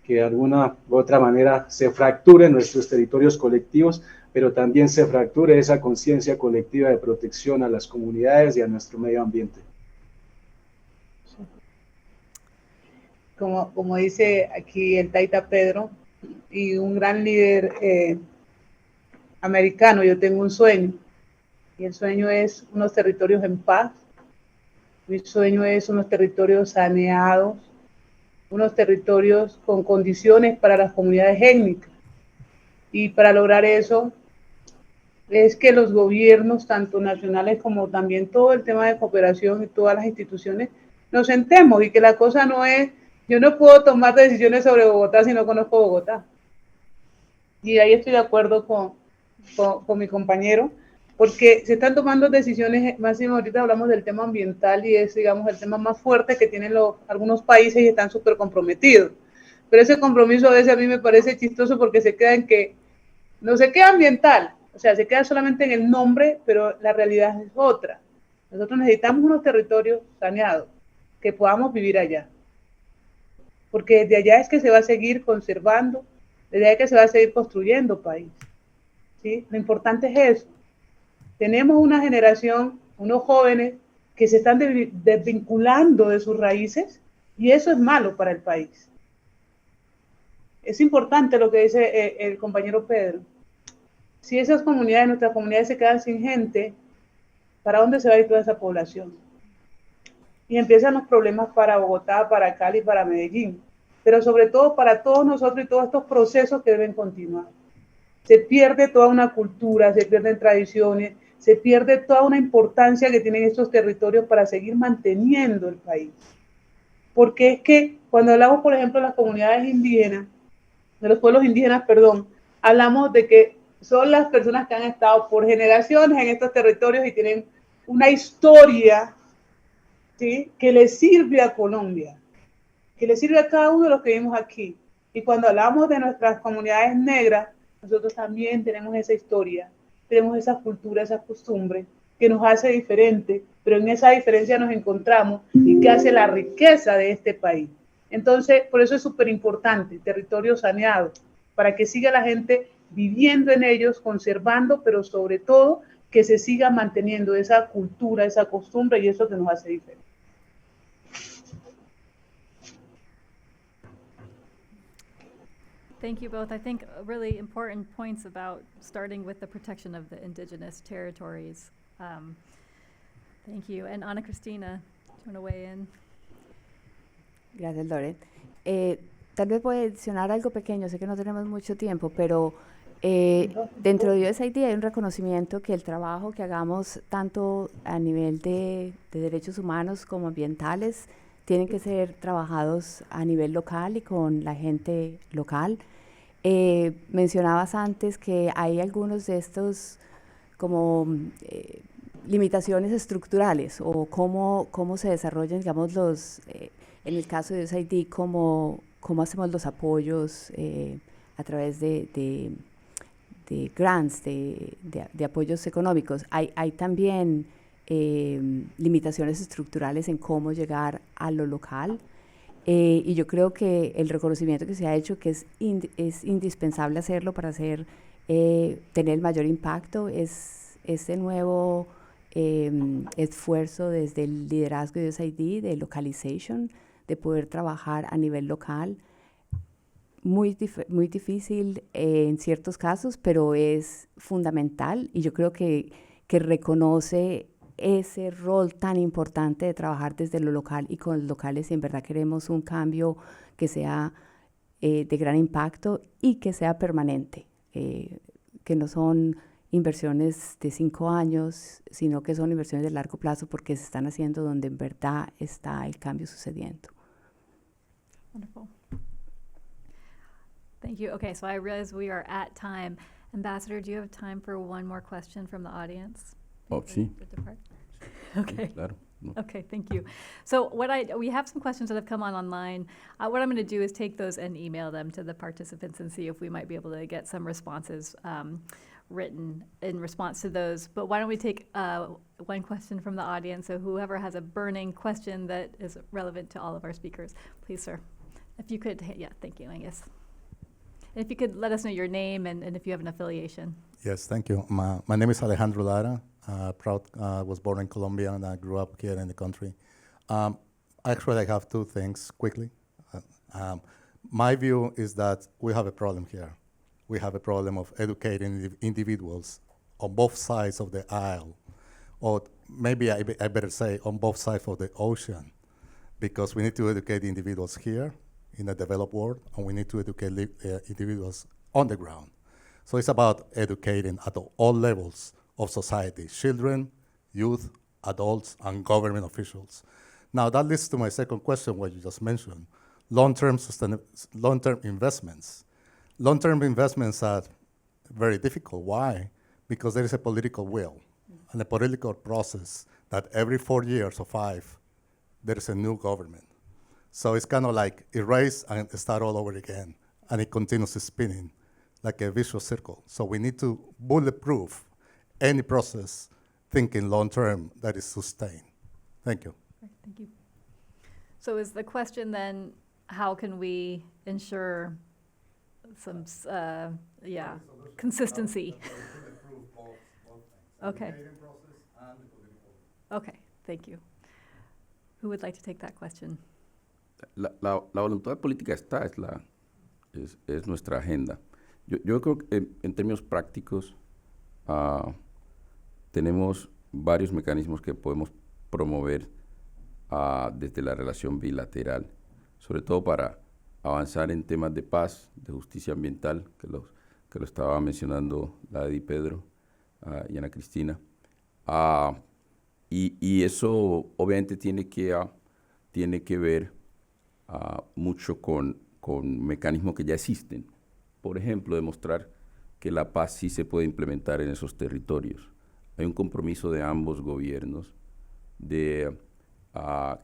de alguna u otra manera se fracturen nuestros territorios colectivos, pero también se fracture esa conciencia colectiva de protección a las comunidades y a nuestro medio ambiente. Como dice aquí el Taita Pedro, y un gran líder americano, yo tengo un sueño, y el sueño es unos territorios en paz, mi sueño es unos territorios saneados, unos territorios con condiciones para las comunidades étnicas, y para lograr eso es que los gobiernos, tanto nacionales como también todo el tema de cooperación y todas las instituciones, nos sentemos, y que la cosa no es, yo no puedo tomar decisiones sobre Bogotá si no conozco Bogotá. Y ahí estoy de acuerdo con mi compañero, porque se están tomando decisiones, máximo ahorita hablamos del tema ambiental y es, digamos, el tema más fuerte que tienen algunos países y están súper comprometidos. Pero ese compromiso a veces a mí me parece chistoso porque se queda en que no se queda ambiental, o sea, se queda solamente en el nombre, pero la realidad es otra. Nosotros necesitamos unos territorios saneados, que podamos vivir allá. Porque desde allá es que se va a seguir conservando, desde allá es que se va a seguir construyendo país. ¿Sí? Lo importante es eso. Tenemos una generación, unos jóvenes que se están desvinculando de sus raíces, y eso es malo para el país. Es importante lo que dice el compañero Pedro. Si esas comunidades, nuestras comunidades se quedan sin gente, ¿para dónde se va a ir toda esa población? Y empiezan los problemas para Bogotá, para Cali, para Medellín, pero sobre todo para todos nosotros y todos estos procesos que deben continuar. Se pierde toda una cultura, se pierden tradiciones, se pierde toda una importancia que tienen estos territorios para seguir manteniendo el país. Porque es que cuando hablamos, por ejemplo, de las comunidades indígenas, de los pueblos indígenas, perdón, hablamos de que son las personas que han estado por generaciones en estos territorios y tienen una historia, ¿sí?, que le sirve a Colombia, que le sirve a cada uno de los que vivimos aquí. Y cuando hablamos de nuestras comunidades negras, nosotros también tenemos esa historia, tenemos esa cultura, esa costumbre que nos hace diferente, pero en esa diferencia nos encontramos y que hace la riqueza de este país. Entonces, por eso es súper importante, territorio saneado, para que siga la gente viviendo en ellos, conservando, pero sobre todo que se siga manteniendo esa cultura, esa costumbre y eso que nos hace diferente. Thank you both. I think really important points about starting with the protection of the indigenous territories. Thank you. And Ana Cristina, do you want to weigh in? Gracias, Loren. Tal vez voy a adicionar algo pequeño, sé que no tenemos mucho tiempo, pero dentro de USAID hay un reconocimiento que el trabajo que hagamos tanto a nivel de derechos humanos como ambientales tienen que ser trabajados a nivel local y con la gente local. Mencionabas antes que hay algunos de estos como limitaciones estructurales o cómo se desarrollan, digamos, en el caso de USAID, cómo hacemos los apoyos a través de grants, de apoyos económicos. Hay también limitaciones estructurales en cómo llegar a lo local. Y yo creo que el reconocimiento que se ha hecho, que es indispensable hacerlo para tener el mayor impacto, es este nuevo esfuerzo desde el liderazgo de USAID, de localization, de poder trabajar a nivel local. Muy difícil en ciertos casos, pero es fundamental y yo creo que reconoce ese rol tan importante de trabajar desde lo local y con los locales si en verdad queremos un cambio que sea de gran impacto y que sea permanente, que no son inversiones de 5 años, sino que son inversiones de largo plazo porque se están haciendo donde en verdad está el cambio sucediendo. Wonderful. Thank you. Okay, so I realize we are at time. Ambassador, do you have time for one more question from the audience? Oh, sí. Okay. Claro. No. Okay, thank you. So we have some questions that have come on online. What I'm going to do is take those and email them to the participants and see if we might be able to get some responses written in response to those. But why don't we take one question from the audience? So whoever has a burning question that is relevant to all of our speakers, please, sir. If you could, yeah, thank you, Angus. And if you could let us know your name and if you have an affiliation. Yes, thank you. My name is Alejandro Lara. Was born in Colombia and I grew up here in the country. Actually, I have 2 things quickly. My view is that we have a problem here. We have a problem of educating individuals on both sides of the aisle, or maybe I better say on both sides of the ocean, because we need to educate individuals here in the developed world, and we need to educate individuals on the ground. So it's about educating at all levels of society, children, youth, adults, and government officials. Now that leads to my second question, what you just mentioned, long-term investments. Long-term investments are very difficult. Why? Because there is a political will and a political process that every 4 years or 5, there is a new government. So it's kind of like erase and start all over again, and it continues spinning like a vicious circle. So we need to bulletproof any process thinking long-term that is sustained. Thank you. Thank you. So is the question then, how can we ensure some, consistency? Okay. Okay, thank you. Who would like to take that question? La voluntad política está, es nuestra agenda. Yo creo que en términos prácticos tenemos varios mecanismos que podemos promover desde la relación bilateral, sobre todo para avanzar en temas de paz, de justicia ambiental, que lo estaba mencionando la Di Pedro y Ana Cristina. Y eso obviamente tiene que ver mucho con mecanismos que ya existen. Por ejemplo, demostrar que la paz sí se puede implementar en esos territorios. Hay un compromiso de ambos gobiernos de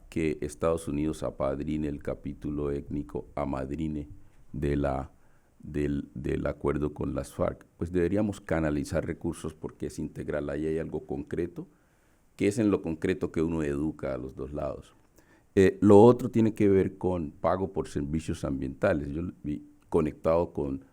que Estados Unidos apadrine el capítulo étnico, amadrine de del acuerdo con las FARC, pues deberíamos canalizar recursos porque es integral, ahí hay algo concreto, que es en lo concreto que uno educa a los dos lados. Lo otro tiene que ver con pago por servicios ambientales. Yo vi conectado con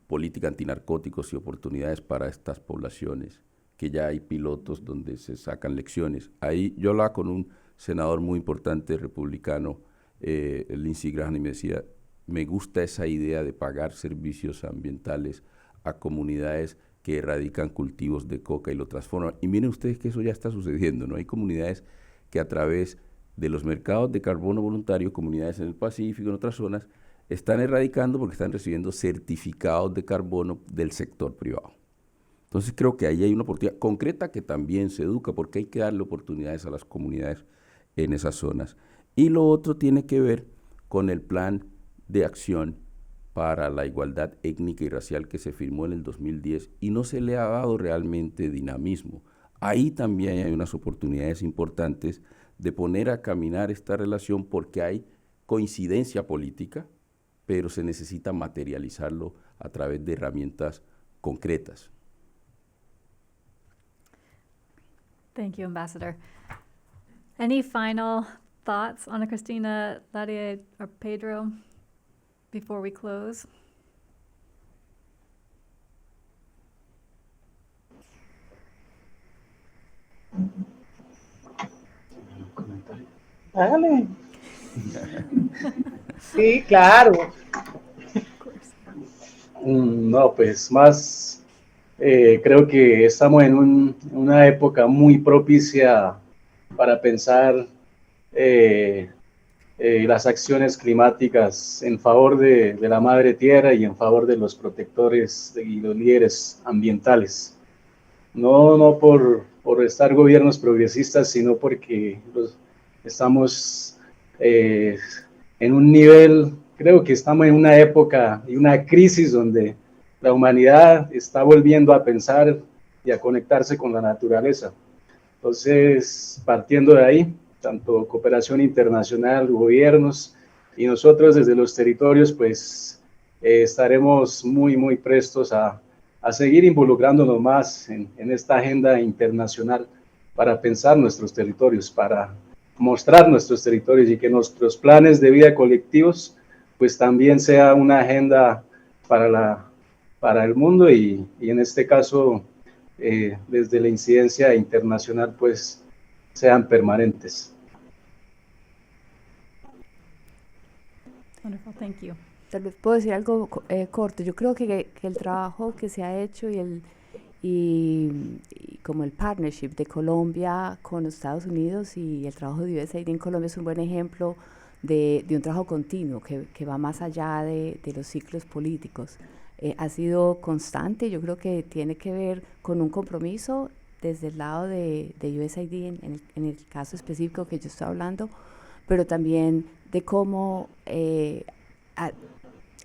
política antinarcóticos y oportunidades para estas poblaciones, que ya hay pilotos donde se sacan lecciones. Ahí yo hablaba con un senador muy importante republicano, Lindsey Graham, y me decía, me gusta esa idea de pagar servicios ambientales a comunidades que erradican cultivos de coca y lo transforman. Y miren ustedes que eso ya está sucediendo, ¿no? Hay comunidades que a través de los mercados de carbono voluntario, comunidades en el Pacífico, en otras zonas, están erradicando porque están recibiendo certificados de carbono del sector privado. Entonces creo que ahí hay una oportunidad concreta que también se educa, porque hay que darle oportunidades a las comunidades en esas zonas. Y lo otro tiene que ver con el plan de acción para la igualdad étnica y racial que se firmó en el 2010 y no se le ha dado realmente dinamismo. Ahí también hay unas oportunidades importantes de poner a caminar esta relación porque hay coincidencia política, pero se necesita materializarlo a través de herramientas concretas. Thank you, Ambassador. Any final thoughts, Ana Cristina, Ladia, or Pedro, before we close? Hágale. Sí, claro. No, pues más, creo que estamos en una época muy propicia para pensar las acciones climáticas en favor de la madre tierra y en favor de los protectores y los líderes ambientales. No por estar gobiernos progresistas, sino porque estamos en un nivel, creo que estamos en una época y una crisis donde la humanidad está volviendo a pensar y a conectarse con la naturaleza. Entonces, partiendo de ahí, tanto cooperación internacional, gobiernos y nosotros desde los territorios, pues estaremos muy prestos a seguir involucrándonos más en esta agenda internacional para pensar nuestros territorios, para mostrar nuestros territorios y que nuestros planes de vida colectivos pues también sea una agenda para el mundo y en este caso desde la incidencia internacional pues sean permanentes. Wonderful, thank you. Tal vez puedo decir algo corto. Yo creo que el trabajo que se ha hecho y como el partnership de Colombia con los Estados Unidos y el trabajo de USAID en Colombia es un buen ejemplo de un trabajo continuo que va más allá de los ciclos políticos. Ha sido constante, yo creo que tiene que ver con un compromiso desde el lado de USAID en el caso específico que yo estoy hablando, pero también de cómo el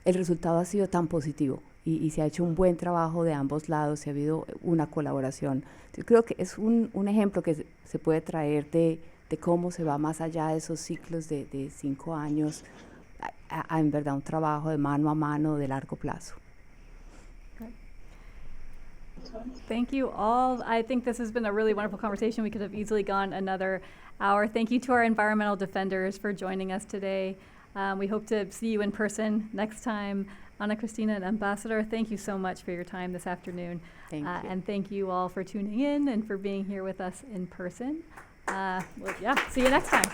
resultado ha sido tan positivo y se ha hecho un buen trabajo de ambos lados, se ha habido una colaboración. Yo creo que es un ejemplo que se puede traer de cómo se va más allá de esos ciclos de 5 años a en verdad un trabajo de mano a mano de largo plazo. Thank you all. I think this has been a really wonderful conversation. We could have easily gone another hour. Thank you to our environmental defenders for joining us today. We hope to see you in person next time. Ana Cristina and Ambassador, thank you so much for your time this afternoon. Thank you. And thank you all for tuning in and for being here with us in person. See you next time.